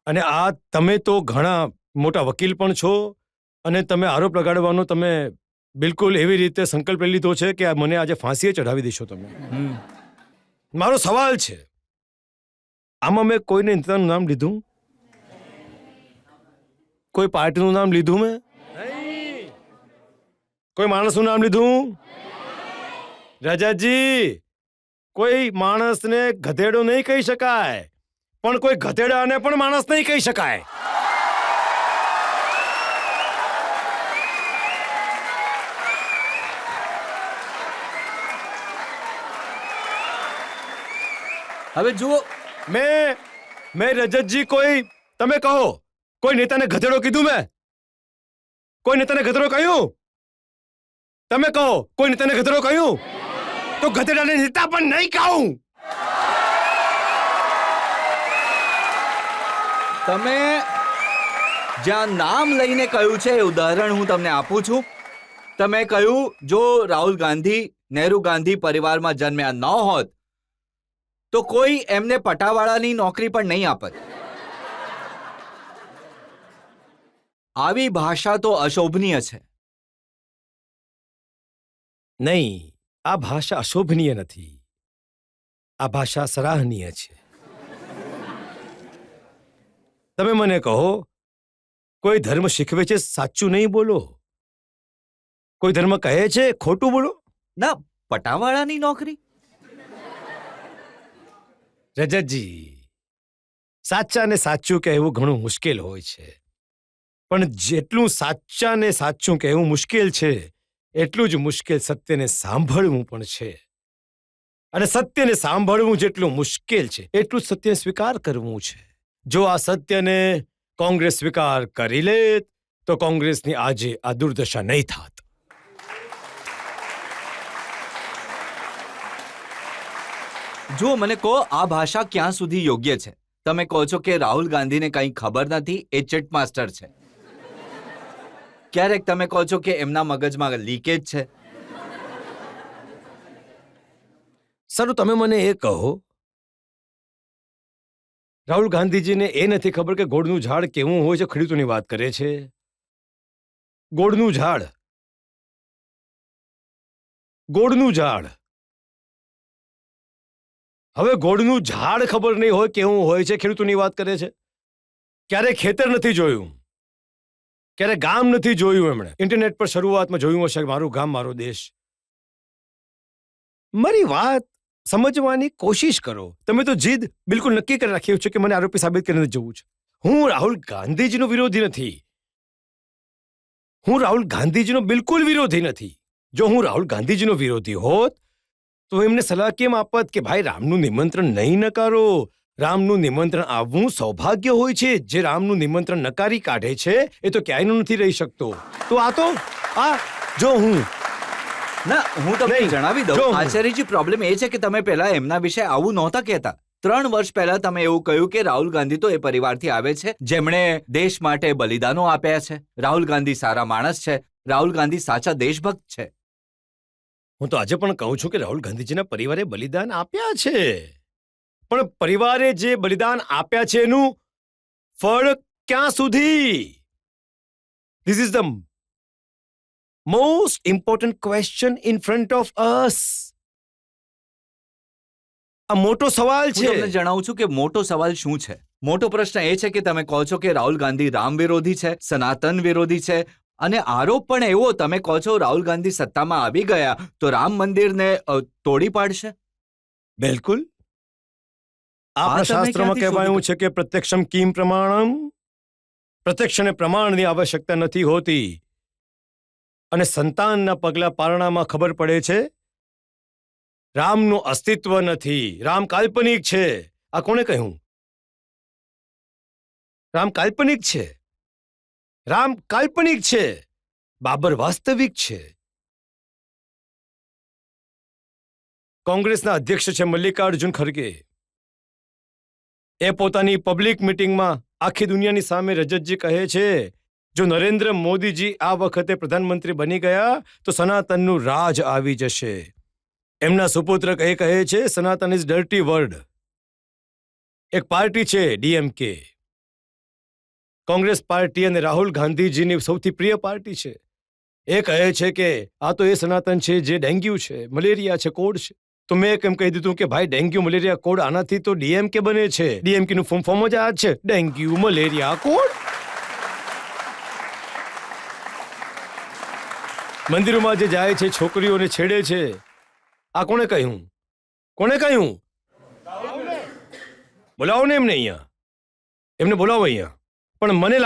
અને આ તમે તો ઘણા મોટા વકીલ પણ છો અને તમે આરોપ લગાડવાનો તમે બિલકુલ એવી રીતે સંકલ્પ લઈ લીધો છે કે મને આજે ફાંસીએ ચઢાવી દેશો તમે. મારો સવાલ છે, આમાં મેં કોઈને નેતાનું નામ લીધું? કોઈ પાર્ટીનું નામ લીધું? મેં કોઈ માણસનું નામ લીધું? રજતજી, કોઈ માણસને ગધેડો નહીં કહી શકાય, પણ કોઈ ગધેડાને પણ માણસ નહીં કહી શકાય. હવે જુઓ, મેં રજતજી, કોઈ તમે કહો, કોઈ નેતાને ગધેડો કીધું? મેં કોઈ નેતાને ગધેડો કહ્યું? તમે કહો, કોઈ નેતાને ગધેડો કહ્યું? તો ગધેડાને નેતા પણ નહીં કહું. તમે જ્યાં નામ લઈને કહ્યું છે એ ઉદાહરણ હું તમને આપું છું. તમે કહ્યું જો રાહુલ ગાંધી નહેરુ ગાંધી પરિવારમાં જન્મ્યા ન હોત તો કોઈ એમને પટાવાળાની નોકરી પણ નહીં આપત. આવી ભાષા તો અશોભનીય છે. નહીં, આ ભાષા અશોભનીય નથી, આ ભાષા સરાહનીય છે. તમે મને કહો, કોઈ ધર્મ શીખવે છે સાચું નહીં બોલો? કોઈ ધર્મ કહે છે ખોટું બોલો? ના, પટાવાળાની નોકરી. રજતજી, સાચા ને સાચું કહેવું ઘણું મુશ્કેલ હોય છે, પણ જેટલું સાચા ને સાચું કહેવું મુશ્કેલ છે એટલું જ મુશ્કેલ સત્યને સાંભળવું પણ છે. અને સત્યને સાંભળવું જેટલું મુશ્કેલ છે એટલું જ સત્યને સ્વીકાર કરવું છે. જો આ સત્યને કોંગ્રેસ સ્વીકાર કરી લે તો કોંગ્રેસની આજે આ દુર્દશા નહીં થાત. જો મને કહો, આ ભાષા ક્યાં સુધી યોગ્ય છે? તમે કહો છો કે રાહુલ ગાંધીને કંઈ ખબર નથી, એ ચીટ માસ્ટર છે. ક્યારેક તમે કહો છો કે એમના મગજમાં લીકેજ છે. સારું, તમે મને એ કહો, રાહુલ ગાંધીજીને એ નથી ખબર કે ગોળનું ઝાડ કેવું હોય છે? ખેડૂતોની વાત કરે છે. ગોળનું ઝાડ, ગોળનું ઝાડ. હવે ગોળનું ઝાડ ખબર નહીં હોય કેવું હોય છે, ખેડૂતોની વાત કરે છે. ક્યારે ખેતર નથી જોયું, ક્યારે ગામ નથી જોયું. એમણે ઇન્ટરનેટ પર શરૂઆતમાં જોયું હશે મારું ગામ મારો દેશ. મારી વાત સમજવાની કોશિશ કરો. તમે તો જીદ બિલકુલ નક્કી કરી રાખી છે કે મને આરોપી સાબિત કરીને જવું છે. હું રાહુલ ગાંધીજીનો વિરોધી નથી, હું રાહુલ ગાંધીજીનો બિલકુલ વિરોધી નથી. જો હું રાહુલ ગાંધીજીનો વિરોધી હોત તો એમને સલાહ કેમ આપત કે ભાઈ રામનું નિમંત્રણ નહીં નકારો, રામનું નિમંત્રણ આવવું સૌભાગ્ય હોય છે. જે રામનું નિમંત્રણ નકારી કાઢે છે એ તો ક્યાંયનો નથી રહી શકતો. તો આ જો હું ના, હું તમને નહીં, જણાવી જો દઉં, હું- આચાર્યજી, પ્રોબ્લેમ એ છે કે તમે પહેલા એમના વિશે આવું નહોતા કહેતા. 3 વર્ષ પહેલા તમે એવું કહ્યું કે રાહુલ ગાંધી તો એ પરિવારથી આવે છે જેમણે દેશ માટે બલિદાનો આપ્યા છે. રાહુલ ગાંધી સારા માણસ છે. રાહુલ ગાંધી સાચા દેશભક્ત છે. હું તો આજે પણ કહું છું કે રાહુલ ગાંધીજીના પરિવારે બલિદાન આપ્યા છે, પણ પરિવારે જે બલિદાન આપ્યા છે એનું ફળ ક્યાં સુધી? This is the most important question in front of us. આ મોટો સવાલ હું તમને છે. જણાવું છું કે મોટો સવાલ શું છે. મોટો પ્રશ્ન એ છે કે તમે કહો છો કે રાહુલ ગાંધી રામ વિરોધી છે, સનાતન વિરોધી છે, અને આરોપ પણ એવો તમે કહો છો રાહુલ ગાંધી સત્તામાં આવી ગયા તો રામ મંદિરને તોડી પાડશે. બિલકુલ. આ આપણા તમે શાસ્ત્રમાં ક્યાંથી કહેવાયું શોધી છે કે પ્રત્યક્ષમ કિમ પ્રમાણમ. પ્રત્યક્ષ અને પ્રમાણની આવશ્યકતા નથી હોતી, અને સંતાનના પગલા પારણામાં ખબર પડે છે રામનું અસ્તિત્વ નથી, રામ કાલ્પનિક છે. આ કોણે કહ્યું? રામ કાલ્પનિક છે. રામ કાલ્પનિક છે. બાબર વાસ્તવિક છે. કોંગ્રેસના અધ્યક્ષ છે મલ્લિકાર્જુન ખરગે. એ પોતાની પબ્લિક મિટિંગમાં આખી દુનિયાની સામે રજતજી કહે છે જો નરેન્દ્ર મોદીજી આ વખતે પ્રધાનમંત્રી બની ગયા તો સનાતનનું રાજ આવી જશે. એમના સુપુત્ર કહે છે સનાતન ઇઝ ડર્ટી વર્ડ. એક પાર્ટી છે ડીએમકે, કોંગ્રેસ પાર્ટી અને રાહુલ ગાંધીજીની સૌથી પ્રિય પાર્ટી છે. એ કહે છે કે આ તો એ સનાતન છે જે ડેન્ગ્યુ છે, મલેરિયા છે, કોડ છે. તો મેં કેમ કહી દીધું કે ભાઈ ડેન્ગ્યુ મલેરિયા કોડ આનાથી તો ડીએમકે બને છે. ડીએમકે નું ફોર્મ જ આ છે, ડેન્ગ્યુ મલેરિયા કોડ. મંદિરોમાં જે જાય છે છોકરીઓને છેડે છે, આ કોણે કહ્યું? કોણે કહ્યું? બોલાવો ને એમને અહીંયા, એમને બોલાવો અહીંયા. પણ મને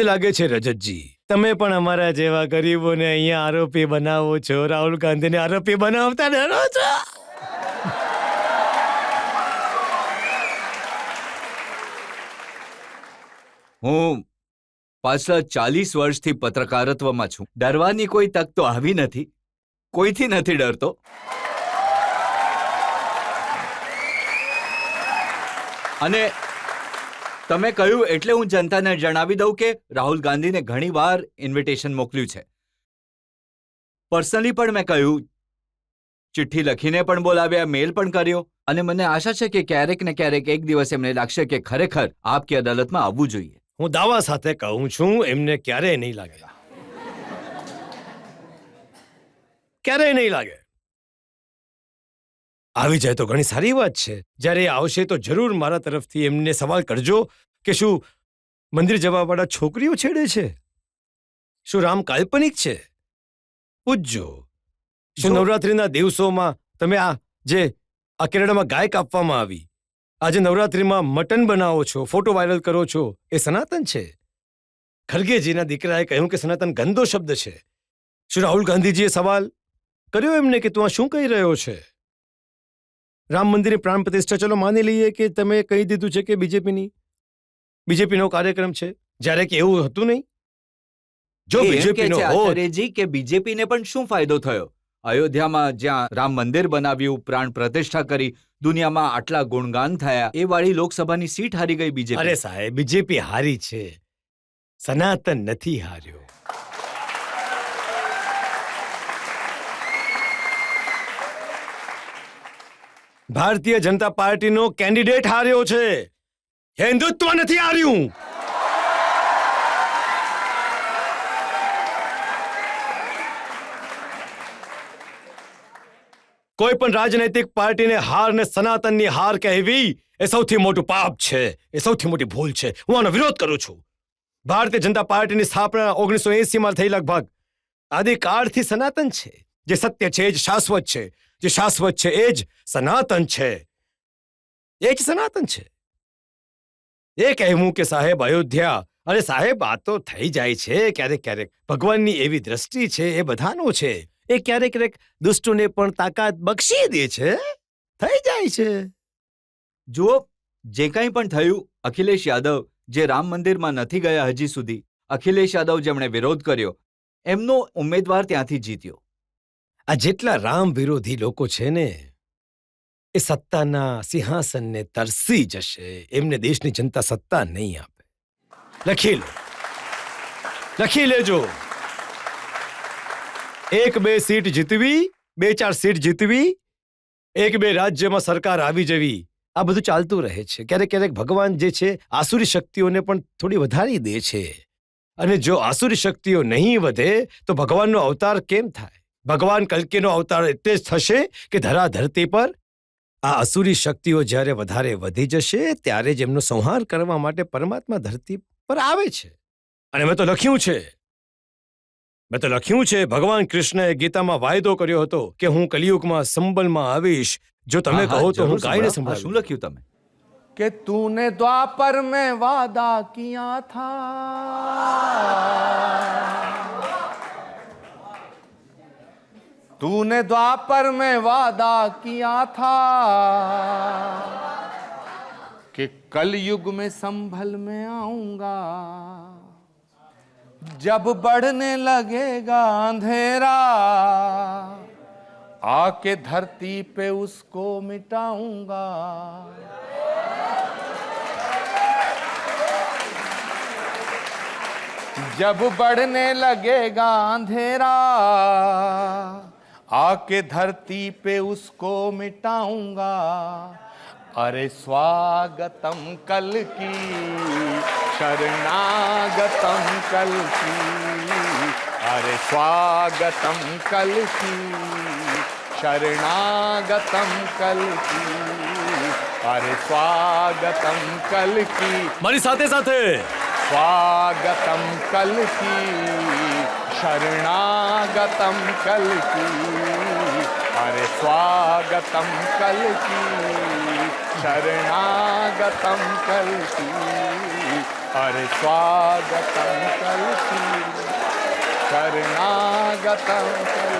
લાગે છે રજતજી તમે પણ અમારા જેવા ગરીબોને અહીંયા આરોપી બનાવો છો, રાહુલ ગાંધીને આરોપી બનાવતા ડરો છો. હું પાછલા 40 વર્ષથી પત્રકારત્વમાં છું. ડરવાની કોઈ તક તો આવી નથી. કોઈથી નથી ડરતો. અને તમે કહ્યું એટલે હું જનતાને જણાવી દઉં કે રાહુલ ગાંધીને ઘણીવાર ઇન્વિટેશન મોકલ્યું છે. પર્સનલી પણ મેં કહ્યું, ચિઠ્ઠી લખીને પણ બોલાવ્યા, મેલ પણ કર્યો, અને મને આશા છે કે ક્યારેક ને ક્યારેક એક દિવસ એમને લાગશે કે ખરેખર આપકી અદાલતમાં આવવું જોઈએ. હું દાવા સાથે કહું છું એમને ક્યારેય નહીં લાગે. ક્યારેય નહીં લાગે. આવી જાય તો ઘણી સારી વાત છે. જ્યારે એ આવશે તો જરૂર મારા તરફથી એમને સવાલ કરજો કે શું મંદિર જવાવાળા છોકરીઓ છેડે છે? શું રામ કાલ્પનિક છે? પૂછજો. શું નવરાત્રિના દિવસોમાં તમે આ કેરળમાં ગાય કાપવામાં આવી, આજે નવરાત્રિમાં મટન બનાવો છો, ફોટો વાયરલ કરો છો, એ સનાતન છે? ખરગેજીના દીકરાએ કહ્યું કે સનાતન ગંદો શબ્દ છે. શું રાહુલ ગાંધીજીએ સવાલ કર્યો એમને કે તું આ શું કહી રહ્યો છે? રામ મંદિરની પ્રાણ પ્રતિષ્ઠા, ચલો માની લઈએ કે તમે કહી દીધું છે કે બીજેપીનો કાર્યક્રમ છે, જ્યારે કે એવું હતું નહીં. જો એ એમ કહે બીજેપીનો છે હોત આચાર્યજી કે બીજેપીને પણ શું ફાયદો થયો? અયોધ્યામાં જ્યાં રામ મંદિર બનાવ્યું, પ્રાણ પ્રતિષ્ઠા કરી, દુનિયામાં આટલા ગુણગાન થયા, એ વાળી લોકસભાની સીટ હારી ગઈ બીજેપી. અરે સાહેબ, બીજેપી હારી છે, સનાતન નથી હાર્યો. ભારતીય જનતા પાર્ટીનો કેન્ડિડેટ હાર્યો છે, હિન્દુત્વ નથી હાર્યું. કોઈ પણ રાજનૈતિક પાર્ટીને હાર ને સનાતનની હાર કહેવી એ સૌથી મોટું પાપ છે, એ સૌથી મોટી ભૂલ છે. હું આનો વિરોધ કરું છું. ભારતીય જનતા પાર્ટીની સ્થાપના 1980માં થઈ લગભગ. આદિકાળથી સનાતન છે. જે સત્ય છે એ જ શાશ્વત છે, જે શાશ્વત છે એ જ સનાતન છે, એ જ સનાતન છે. એ કહેવું કે સાહેબ અયોધ્યા, અરે સાહેબ આ તો થઈ જાય છે ક્યારેક ક્યારેક. ભગવાનની એવી દ્રષ્ટિ છે, એ બધાનો છે. એ ક્યારેક દુષ્ટોને પણ તાકાત બક્ષી દે છે, થઈ જાય છે. જુઓ, જે કંઈ પણ થયું, અખિલેશ યાદવ જે રામ મંદિરમાં નથી ગયા હજી સુધી, અખિલેશ યાદવ જેમણે વિરોધ કર્યો, એમનો ઉમેદવાર ત્યાંથી જીત્યો. આ જેટલા રામ વિરોધી લોકો છે ને એ સત્તાના સિંહાસનને તરસી જશે. એમને દેશની જનતા સત્તા નહીં આપે. લખી લેજો. 1-2 સીટ જીતવી, 2-4 સીટ જીતવી, 1-2 રાજ્યમાં સરકાર આવી જવી, આ બધું ચાલતું રહે છે. ક્યારેક ક્યારેક ભગવાન જે છે આસુરી શક્તિઓને પણ થોડી વધારી દે છે. અને જો આસુરી શક્તિઓ નહીં વધે તો ભગવાનનો અવતાર કેમ થાય? ભગવાન કલ્કીનો અવતાર એટલે જ થશે કે ધરા ધરતી પર આ અસુરી શક્તિઓ જ્યારે વધારે વધી જશે ત્યારે જ એમનો સંહાર કરવા માટે પરમાત્મા ધરતી પર આવે છે. અને મેં તો લખ્યું છે ભગવાન કૃષ્ણએ ગીતામાં વાયદો કર્યો હતો કે હું કલિયુગમાં સંબલમાં આવીશ. જો તમે હા, કહો તો હું જરૂર ગાઈને સંભળાવો. હા, શું સંભળાવું. લખ્યું તમે? कि तूने द्वापर में वादा किया था, तूने द्वापर में वादा किया था कि कलयुग में संभल में आऊंगा, जब बढ़ने लगेगा अंधेरा आके धरती पे उसको मिटाऊंगा. जब बढ़ने लगेगा अंधेरा आके धरती पे उसको मिटाऊंगा. अरे स्वागतम कल की शरणागतम कल की, अरे स्वागतम कल की शरणागतम कल की, अरे स्वागतम कल की, મારી સાથે સાથે स्वागतम कल की शरणागतम कल की, अरे स्वागतम कल की शरणागतम कल की, अरे स्वागतम कल की शरणागतम कल की.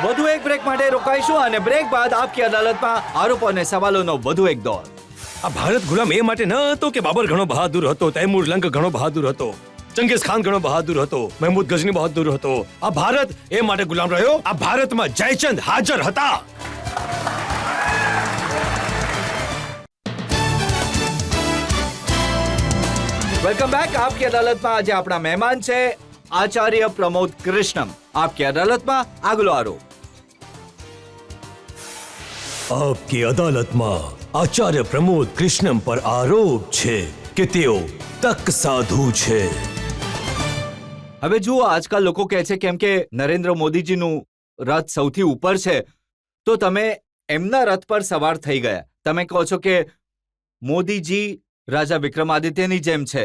વધુ એક બ્રેક માટે રોકાઈશું અને બ્રેક બાદ આપકી અદાલતમાં આરોપો અને સવાલોનો વધુ એક દોર. આ ભારત ગુલામ એ માટે ન હતો કે બાબર ઘણો બહાદુર હતો, તૈમૂર લંક ઘણો બહાદુર હતો, ચંગેઝ ખાન ઘણો બહાદુર હતો, મહેમૂદ ગઝની બહાદુર હતો. આ ભારત એ માટે ગુલામ રહ્યો. આ ભારતમાં જયચંદ હાજર હતા. Welcome back. આપકી અદાલતમાં આજે આપણા મહેમાન છે આચાર્ય પ્રમોદ કૃષ્ણમ. આપકી અદાલતમાં આગલો આરોપ. આપકી અદાલતમાં આચાર્ય પ્રમોદ કૃષ્ણમ પર આરોપ છે કે તેઓ તક સાધુ છે. હવે જુઓ, આજકાલ લોકો કહે છે કેમ કે નરેન્દ્ર મોદીજીનું રથ સૌથી ઉપર છે તો તમે એમના રથ પર સવાર થઈ ગયા. તમે કહો છો કે મોદીજી રાજા વિક્રમાદિત્યની જેમ છે.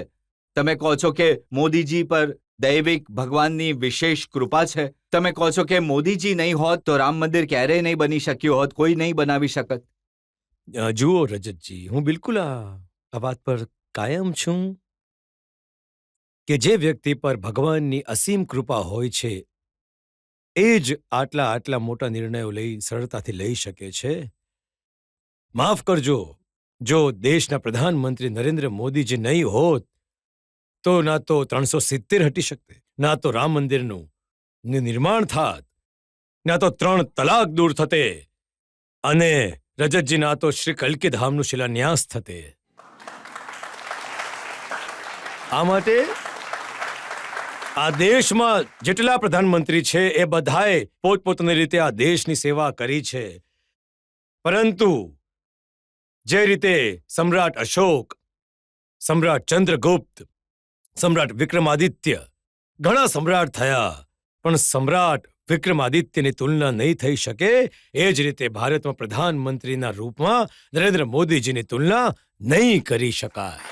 તમે કહો છો કે મોદીજી પર દૈવિક ભગવાનની વિશેષ કૃપા છે. તમે કહો છો કે મોદીજી નહીં હોત તો રામ મંદિર ક્યારેય નહીં બની શક્યું હોત, કોઈ નહીં બનાવી શકત. જુઓ રજતજી, હું બિલકુલ આ વાત પર કાયમ છું કે જે વ્યક્તિ પર ભગવાનની અસીમ કૃપા હોય છે એ જ આટલા મોટા નિર્ણયો સરળતાથી લઈ શકે છે. માફ કરજો, જો દેશના પ્રધાનમંત્રી નરેન્દ્ર મોદીજી નહીં હોત તો ના તો 370 હટી શકતે, ના તો રામ મંદિરનું નિર્માણ થાત, ના તો 3 તલાક દૂર થતે, અને રજતજી ના તો શ્રી કલ્કી ધામનું શિલાન્યાસ થતે. આ માટે આ દેશમાં જેટલા પ્રધાનમંત્રી છે એ બધાએ પોતપોતાની રીતે આ દેશની સેવા કરી છે. પરંતુ જે રીતે સમ્રાટ અશોક, સમ્રાટ ચંદ્રગુપ્ત, સમ્રાટ વિક્રમાદિત્ય, ઘણા સમ્રાટ થયા પણ સમ્રાટ વિક્રમાદિત્યની તુલના નહીં થઈ શકે. એ જ રીતે ભારતમાં પ્રધાનમંત્રીના રૂપમાં નરેન્દ્ર મોદીજીની તુલના નહીં કરી શકાય.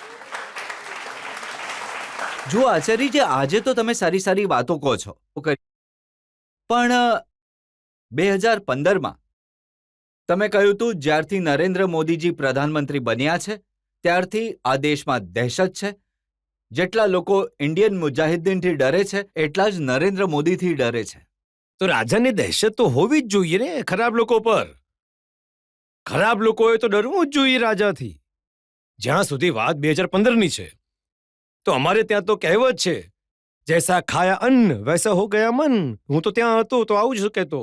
જુઓ આચાર્યજી, આજે તો તમે સારી સારી વાતો કહો છો, પણ 2015માં તમે કહ્યું હતું જ્યારથી નરેન્દ્ર મોદીજી પ્રધાનમંત્રી બન્યા છે ત્યારથી આ દેશમાં દહેશત છે, જેટલા લોકો ઇન્ડિયન મુજાહિદ્દીનથી ડરે છે એટલા જ નરેન્દ્ર મોદીથી ડરે છે. તો રાજાની દહેશત તો હોવી જ જોઈએ ને ખરાબ લોકો પર. ખરાબ લોકોએ તો ડરવું જ જોઈએ રાજાથી. જ્યાં સુધી વાત 2015ની છે તો અમારે ત્યાં તો કહેવત છે, જૈસા ખાયા અન્ન વૈસા હો ગયા મન. હું તો ત્યાં હતો તો આવું જ કહેતો.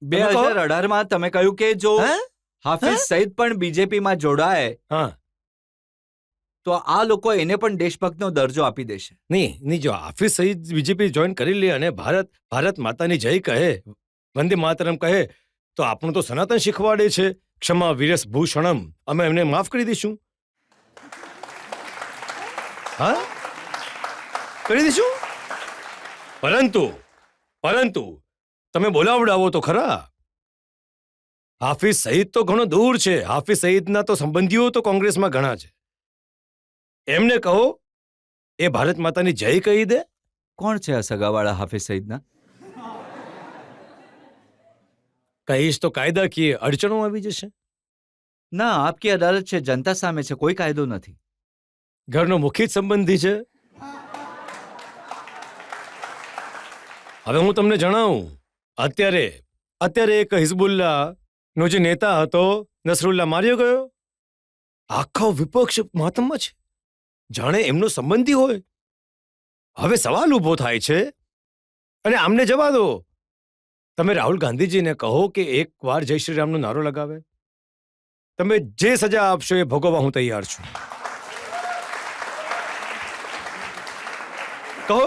2018માં તમે કહ્યું કે જો હે? હાફિઝ સઈદ પણ બીજેપીમાં જોડાય હા, તો આ લોકો એને પણ દેશભક્તનો દરજ્જો આપી દેશે. નહીં જો હાફિઝ સઈદ બીજેપી જોઈન કરી લે અને ભારત માતાની જય કહે, વંદે માતરમ કહે, તો આપણું તો સનાતન શીખવાડે છે ક્ષમા વીરસ ભૂષણમ. અમે એમને માફ કરી દઈશું. હા, કરી દઈશું. પરંતુ તમે બોલાવડાવો તો ખરા. હાફિઝ સઈદ તો ઘણો દૂર છે. હાફિઝ સઈદના તો સંબંધીઓ તો કોંગ્રેસમાં ઘણા છે. એમને કહો એ ભારત માતાની જય કહી દે. કોણ છે આ સગાવાળા હાફિઝ સઈદના? કહીશ તો કાયદાકીય અડચણો આવી જશે. ના, આપકી અદાલત છે, જનતા સામે છે, કોઈ કાયદો નથી. ઘરનો મુખી જ સંબંધી છે. હવે હું તમને જણાવું, અત્યારે એક હિઝબુલ્લા નો જે નેતા હતો નસરુલ્લા માર્યો ગયો. આખો વિપક્ષ માતમમાં છે, જાણે એમનો સંબંધી હોય. હવે સવાલ ઊભો થાય છે, અને આમને જવા દો. તમે રાહુલ ગાંધીજીને કહો કે એકવાર જય શ્રી રામનો નારો લગાવે. તમે જે સજા આપશો એ ભોગવવા હું તૈયાર છું. કહો,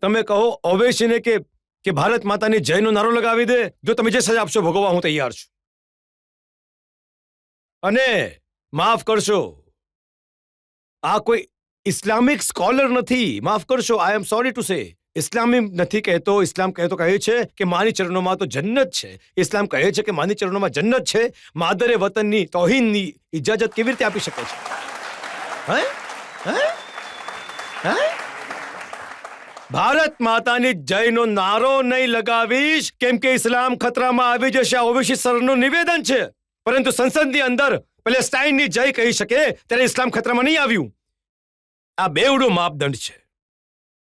તમે કહો ઓવેસીને કે ભારત માતાની જયનો નારો લગાવી દે. જો તમે જે સજા આપશો ભોગવવા હું તૈયાર છું. અને માફ કરશો, આ કોઈ ઇસ્લામિક સ્કોલર નથી. માફ કરશો, આઈ એમ સોરી ટુ સે. ઇસ્લામી નથી કહેતો. ઇસ્લામ કહે છે કે માની ચરણોમાં તો જન્નત છે. ઇસ્લામ કહે છે કે માની ચરણોમાં જન્નત છે. માદરે વતનની તૌહીનની ઇજાજત કેવી રીતે આપી શકે છે? હે હે હે ભારત માતાની જયનો નારો નહીં લગાવીશ, કેમ કે ઇસ્લામ ખતરામાં આવી જશે. આ ઓવેસી સરનું નિવેદન છે. પરંતુ સંસદની અંદર પેલેસ્ટાઇનની જય કહી શકે ત્યારે ઇસ્લામ ખતરામાં નહીં આવ્યું. આ બેવડો માપદંડ છે.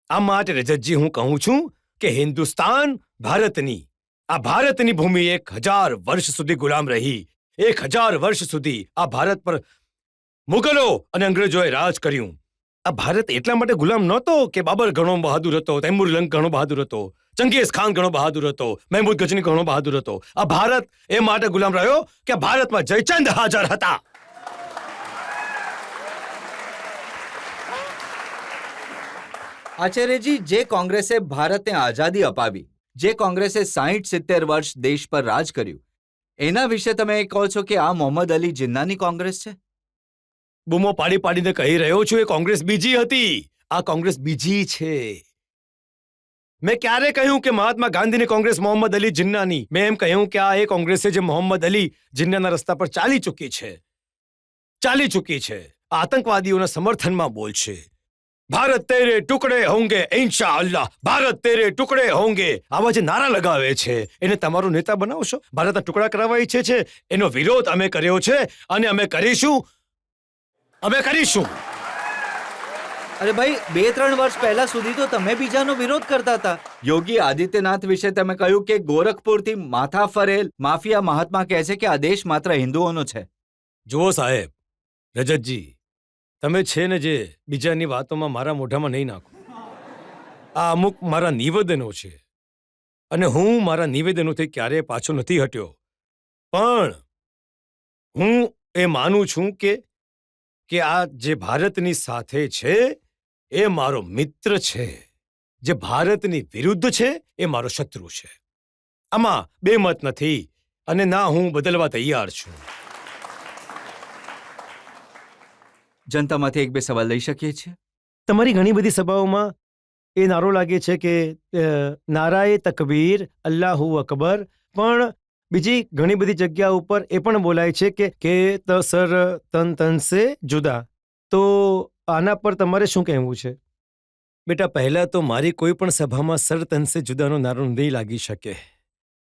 આ માટે રજતજી હું કહું છું કે હિન્દુસ્તાન ભારતની ભૂમિ 1000 વર્ષ સુધી ગુલામ રહી. 1000 વર્ષ સુધી આ ભારત પર મુગલો અને અંગ્રેજોએ રાજ કર્યું. આ ભારત એટલા માટે ગુલામ નહોતો કે બાબર ઘણો બહાદુર હતો, તૈમુર લંગ ઘણો બહાદુર હતો, ચંગેઝ ખાન ઘણો બહાદુર હતો, મહેમૂદ ગજની ઘણો બહાદુર હતો. આ ભારત એ માટે ગુલામ રહ્યો કે ભારતમાં જયચંદ હાજર હતા. આચાર્યજી, જે કોંગ્રેસે ભારતને આઝાદી અપાવી, જે કોંગ્રેસે 60-70 વર્ષ દેશ પર રાજ કર્યું, એના વિશે તમે કહો છો કે આ મોહમ્મદ અલી જિન્નાની કોંગ્રેસ છે? બૂમો પાડીને કહી રહ્યો છું, એ કોંગ્રેસ બીજી હતી. આ કોંગ્રેસ બીજી છે. મેં ક્યારે કહ્યું કે મહાત્મા ગાંધીની કોંગ્રેસ મોહમ્મદ અલી જિન્નાની? મેં એમ કહ્યું કે આ એ કોંગ્રેસ છે જે મોહમ્મદ અલી જિન્નાના રસ્તા પર ચાલી ચૂકી છે. આતંકવાદીઓના સમર્થનમાં બોલશે. ભારત તેરે ટુકડે હોંગે ઇન્શા અલ્લાહ, ભારત તેરે ટુકડે હોંગે, આવા જે નારા લગાવે છે એને તમારો નેતા બનાવશો? ભારતના ટુકડા કરાવવા ઈચ્છે છે. એનો વિરોધ અમે કર્યો છે અને અમે કરીશું. અરે ભાઈ, 2-3 વર્ષ પહેલા સુધી તો તમે બીજાનો વિરોધ કરતા હતા. યોગી આદિત્યનાથ વિશે તમે કહ્યું કે ગોરખપુરથી માથા ફરેલ માફિયા મહાત્મા કહે છે કે આ દેશ માત્ર હિન્દુઓનો છે. જુઓ સાહેબ, રજતજી, તમે છે ને જે બીજાની વાતોમાં મારા મોઢામાં નહીં નાખો. આ અમુક મારા નિવેદનો છે અને હું મારા નિવેદનોથી ક્યારેય પાછો નથી હટ્યો. પણ હું એ માનું છું કે આ જે ભારતની સાથે છે એ મારો મિત્ર છે, જે ભારતની વિરુદ્ધ છે એ મારો શત્રુ છે. આમાં બે મત નથી અને ના હું બદલવા તૈયાર છું. જનતામાંથી 1-2 સવાલ લઈ શકીએ છીએ? તમારી ઘણી બધી સભાઓમાં એ નારો લાગે છે કે નારાએ તકબીર, અલ્લાહુ અકબર, પણ બીજી ઘણી બધી જગ્યા ઉપર એ પણ બોલાય છે કે સર તન સે જુદા. તો આના પર તમારે શું કહેવું છે? બેટા, પહેલા તો મારી કોઈ પણ સભામાં સર તન સે જુદાનો નારો નહીં લાગી શકે.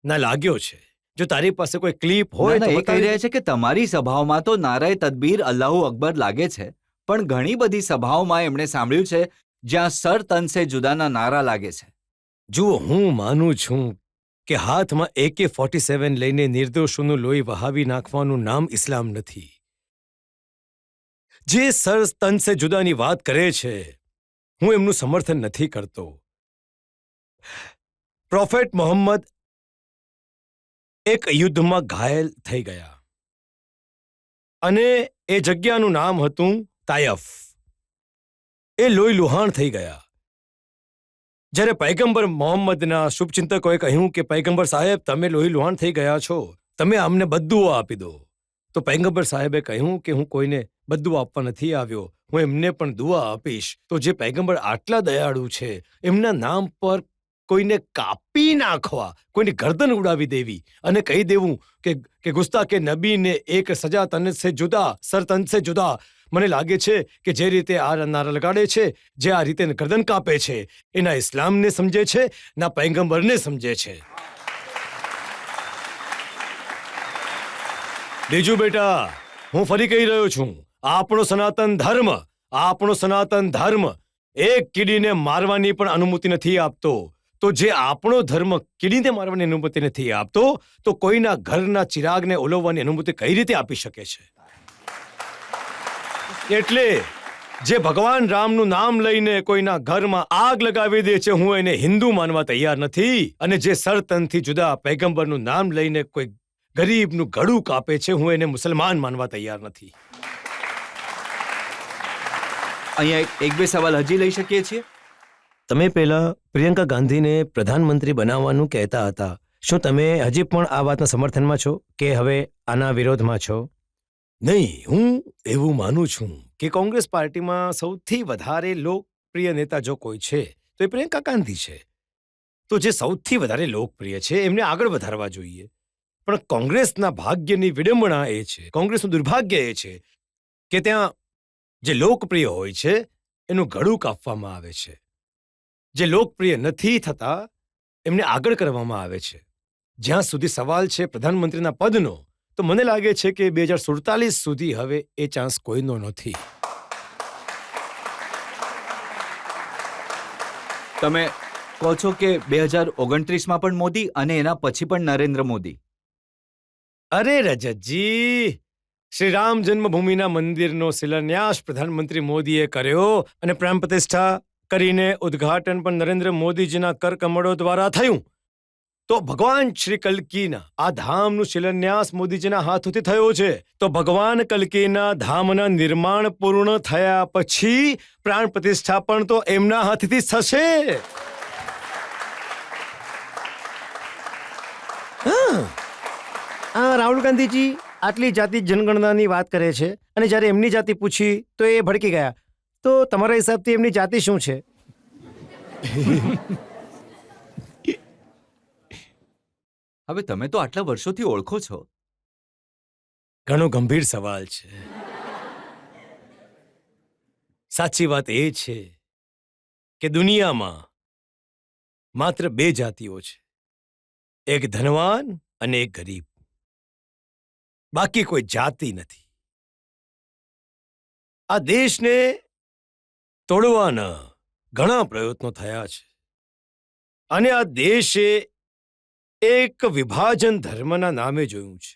ના લાગ્યો છે. જો તારી પાસે કોઈ ક્લિપ હોય હોય તો એ કહી બતાવી દે. રહ્યા છે કે તમારી સભાઓમાં તો નારાય તદબીર અલ્લાહુ અકબર લાગે છે, પણ ઘણી બધી સભાઓમાં એમણે સાંભળ્યું છે જ્યાં સર તન સે જુદાના નારા લાગે છે. જુઓ, હું માનું છું કે હાથમાં AK-47 લઈને નિર્દોષોનું લોહી વહાવી નાખવાનું નામ ઇસ્લામ નથી. જે સર તન સે જુદાની વાત કરે છે, હું એમનું સમર્થન નથી કરતો. પ્રોફેટ મોહમ્મદ એક યુદ્ધમાં ઘાયલ થઈ ગયા અને એ જગ્યાનું નામ હતું તાયફ. એ લોહી લુહાણ થઈ ગયા. જ્યારે પૈગંબર મોહમ્મદના શુભચિંતકોએ કહ્યું કે પૈગંબર સાહેબ, તમે લોહી લુહાણ થઈ ગયા છો, તમે અમને બદ્દુઆ આપી દો, તો પૈગંબર સાહેબે કહ્યું કે હું કોઈને બદ્દુઆ આપવા નથી આવ્યો, હું એમને પણ દુઆ આપીશ. તો જે પૈગંબર આટલા દયાળુ છે, એમના નામ પર કોઈને કાપી નાખવા, કોઈની ગરદન ઉડાવી દેવી અને કહી દેવું કે ગુસ્તાકે નબીને એક સજા તન સે જુદા, સર તન સે જુદા. મને લાગે છે કે જે રીતે આ નારા લગાડે છે, જે આ રીતે ગરદન કાપે છે, એના ઇસ્લામને સમજે છે, ના પૈગંબરને સમજે છે. બીજું બેટા, હું ફરી કહી રહ્યો છું, આપણો સનાતન ધર્મ એક કીડીને મારવાની પણ અનુમતિ નથી આપતો. તો જે આપણો ધર્મ કીડીને મારવાની અનુમતિ નથી આપતો, તો કોઈના ઘરના ચિરાગને ઓલવવાની અનુમતિ કઈ રીતે આપી શકે છે? એટલે જે ભગવાન રામનું નામ લઈને કોઈના ઘરમાં આગ લગાવી દે છે, હું એને હિન્દુ માનવા તૈયાર નથી. અને જે સરતનથી જુદા પૈગંબરનું નામ લઈને કોઈ ગરીબનું ગળું કાપે છે, હું એને મુસલમાન માનવા તૈયાર નથી. અહીંયા એક બે સવાલ હજી લઈ શકીએ છીએ. તમે પહેલા પ્રિયંકા ગાંધીને પ્રધાનમંત્રી બનાવવાનું કહેતા હતા. શું તમે હજી પણ આ વાતના સમર્થનમાં છો કે હવે આના વિરોધમાં છો? નહીં, હું એવું માનું છું કે કોંગ્રેસ પાર્ટીમાં સૌથી વધારે લોકપ્રિય નેતા જો કોઈ છે તો એ પ્રિયંકા ગાંધી છે. તો જે સૌથી વધારે લોકપ્રિય છે એમને આગળ વધારવા જોઈએ. પણ કોંગ્રેસના ભાગ્યની વિડંબણા એ છે, કોંગ્રેસનું દુર્ભાગ્ય એ છે કે ત્યાં જે લોકપ્રિય હોય છે એનું ગળું કાપવામાં આવે છે. જે લોકપ્રિય નથી થતા એમને આગળ કરવામાં આવે છે. જ્યાં સુધી સવાલ છે પ્રધાનમંત્રીના પદનો, તો મને લાગે છે કે 2047 સુધી હવે એ ચાન્સ કોઈનો નથી. તમે કહો છો કે 2029માં પણ મોદી અને એના પછી પણ નરેન્દ્ર મોદી. અરે રજતજી, શ્રી રામ જન્મભૂમિના મંદિરનો શિલાન્યાસ પ્રધાનમંત્રી મોદીએ કર્યો અને પ્રાણ પ્રતિષ્ઠા કરીને ઉદ્ઘાટન પણ નરેન્દ્ર મોદીજીના કરકમળો દ્વારા થયું. તો ભગવાન શ્રી કલ્કીના આ ધામનું શિલાન્યાસ મોદીજીના હાથોથી થયો છે. તો ભગવાન કલ્કીના ધામના નિર્માણ પૂર્ણ થયા પછી પ્રાણ પ્રતિષ્ઠા પણ તો એમના હાથથી થશે. રાહુલ ગાંધીજી આટલી જાતિ જનગણનાની વાત કરે છે અને જ્યારે એમની જાતિ પૂછી તો એ ભડકી ગયા. તો તમારા હિસાબથી એમની જાતિ શું છે? હવે તમે તો આટલા વર્ષોથી ઓળખો છો. ઘણો ગંભીર સવાલ છે. સાચી વાત એ છે કે દુનિયામાં માત્ર બે જાતિઓ છે, એક ધનવાન અને એક ગરીબ. બાકી કોઈ જાતિ નથી. આ દેશને તોડવાના ઘણા પ્રયત્નો થયા છે અને આ દેશે એક વિભાજન ધર્મના નામે જોયું છે.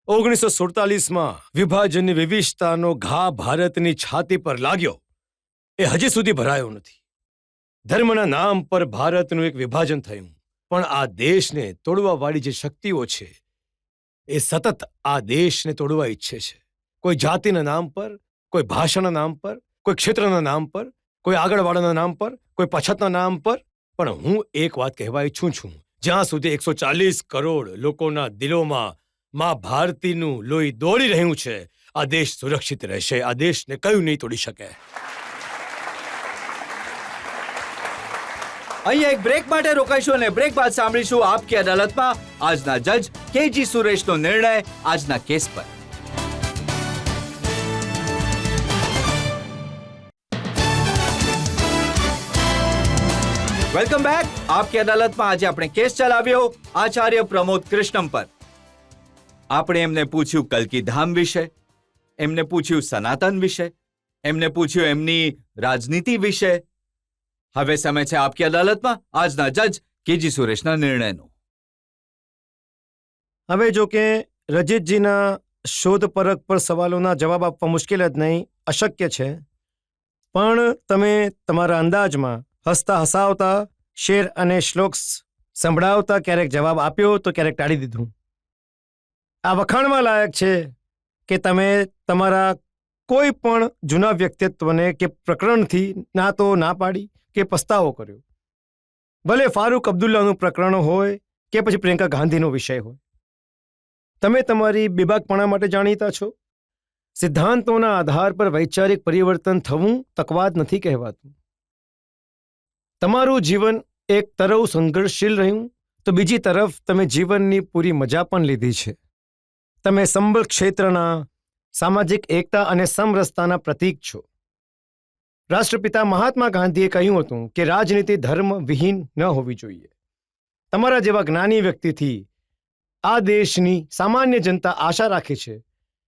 1947માં વિભાજનની વિવિધતાનો ઘા ભારતની છાતી પર લાગ્યો, એ હજી સુધી ભરાયો નથી. ધર્મના નામ પર ભારતનું એક વિભાજન થયું, પણ આ દેશને તોડવાવાળી જે શક્તિઓ છે એ સતત આ દેશને તોડવા ઈચ્છે છે. કોઈ જાતિના નામ પર, કોઈ ભાષાના નામ પર, કોઈ ક્ષેત્રના નામ પર, કોઈ આગળવાળાના નામ પર, કોઈ પછતના નામ પર. પણ હું એક વાત કહેવા ઈચ્છું છું, જ્યાં સુધી 140 કરોડ લોકોના દિલોમાં મા ભારતીનું લોહી દોડી રહ્યું છે, આ દેશ સુરક્ષિત રહેશે. આ દેશને કયું નહીં તોડી શકે. અહીંયા એક બ્રેક માટે રોકાઈશું અને બ્રેક બાદ સાંભળીશું આપકી અદાલતમાં આજના જજ કેજી સુરેશનો નિર્ણય આજના કેસ પર. Welcome back. આપકી અદાલતમાં આજે આપણે કેસ ચલાવ્યો આચાર્ય પ્રમોદ કૃષ્ણમ પર. આપણે એમને પૂછ્યું કલ્કી ધામ વિશે, એમને પૂછ્યું સનાતન વિશે, એમને પૂછ્યું એમની રાજનીતિ વિશે. હવે સમય છે આપકી અદાલતમાં આજના જજ કેજી સુરેશના નિર્ણયનો. હવે જો કે રજિતજીના શોધપરક પર સવાલોના જવાબ આપવા મુશ્કેલ જ નહીં, અશક્ય છે. પણ તમે તમારા અંદાજમાં હસતા હસાવતા શેર અને શ્લોક સંભળાવતા ક્યારેક જવાબ આપ્યો તો ક્યારેક ટાળી દીધું. આ વખાણવા લાયક છે કે તમે તમારા કોઈ પણ જૂના વ્યક્તિત્વને કે પ્રકરણથી ના તો ના પાડી કે પસ્તાવો કર્યો. ભલે ફારૂક અબ્દુલ્લાનું પ્રકરણ હોય કે પછી પ્રિયંકા ગાંધીનો વિષય હોય. તમે તમારી બેબાકપણા માટે જાણીતા છો. સિદ્ધાંતોના આધાર પર વૈચારિક પરિવર્તન થવું તકવાદ નથી કહેવાતું. તમારું જીવન એક તરફ સંઘર્ષશીલ રહ્યું તો બીજી તરફ તમે જીવનની પૂરી મજા પણ લીધી છે. તમે સંબળ ક્ષેત્રના સામાજિક એકતા અને સમરસતાના પ્રતીક છો. રાષ્ટ્રપિતા મહાત્મા ગાંધીએ કહ્યું હતું કે રાજનીતિ ધર્મ વિહીન ન હોવી જોઈએ. તમારા જેવા જ્ઞાની વ્યક્તિથી આ દેશની સામાન્ય જનતા આશા રાખે છે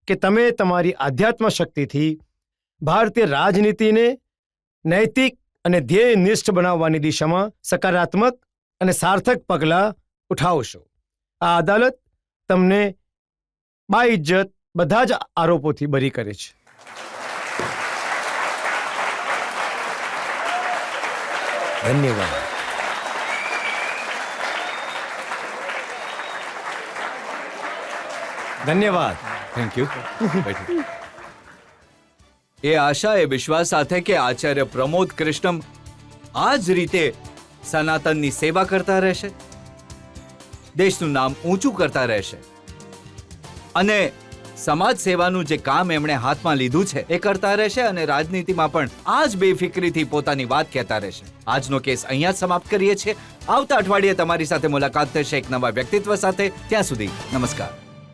કે તમે તમારી આધ્યાત્મ શક્તિથી ભારતીય રાજનીતિને નૈતિક અને ધ્યેયનિષ્ઠ બનાવવાની દિશામાં સકારાત્મક અને સાર્થક પગલાં ઉઠાવશો. આ અદાલત તમને બાઇજ્જત બધા જ આરોપોથી બરી કરે છે. ધન્યવાદ. ધન્યવાદ. Thank you. એ આશા એ વિશ્વાસ સાથે કે આચાર્ય પ્રમોદ કૃષ્ણમ આ જ રીતે સનાતનની સેવા કરતા રહેશે, દેશનું નામ ઊંચું કરતા રહેશે અને સમાજ સેવાનું જે કામ એમણે હાથમાં લીધું છે એ કરતા રહેશે અને રાજનીતિમાં પણ આ જ બેફિક્રીથી પોતાની વાત કહેતા રહેશે. આજનો કેસ અહીંયા જ સમાપ્ત કરીએ છીએ. આવતા અઠવાડિયે તમારી સાથે મુલાકાત થશે એક નવા વ્યક્તિત્વ સાથે. ત્યાં સુધી નમસ્કાર.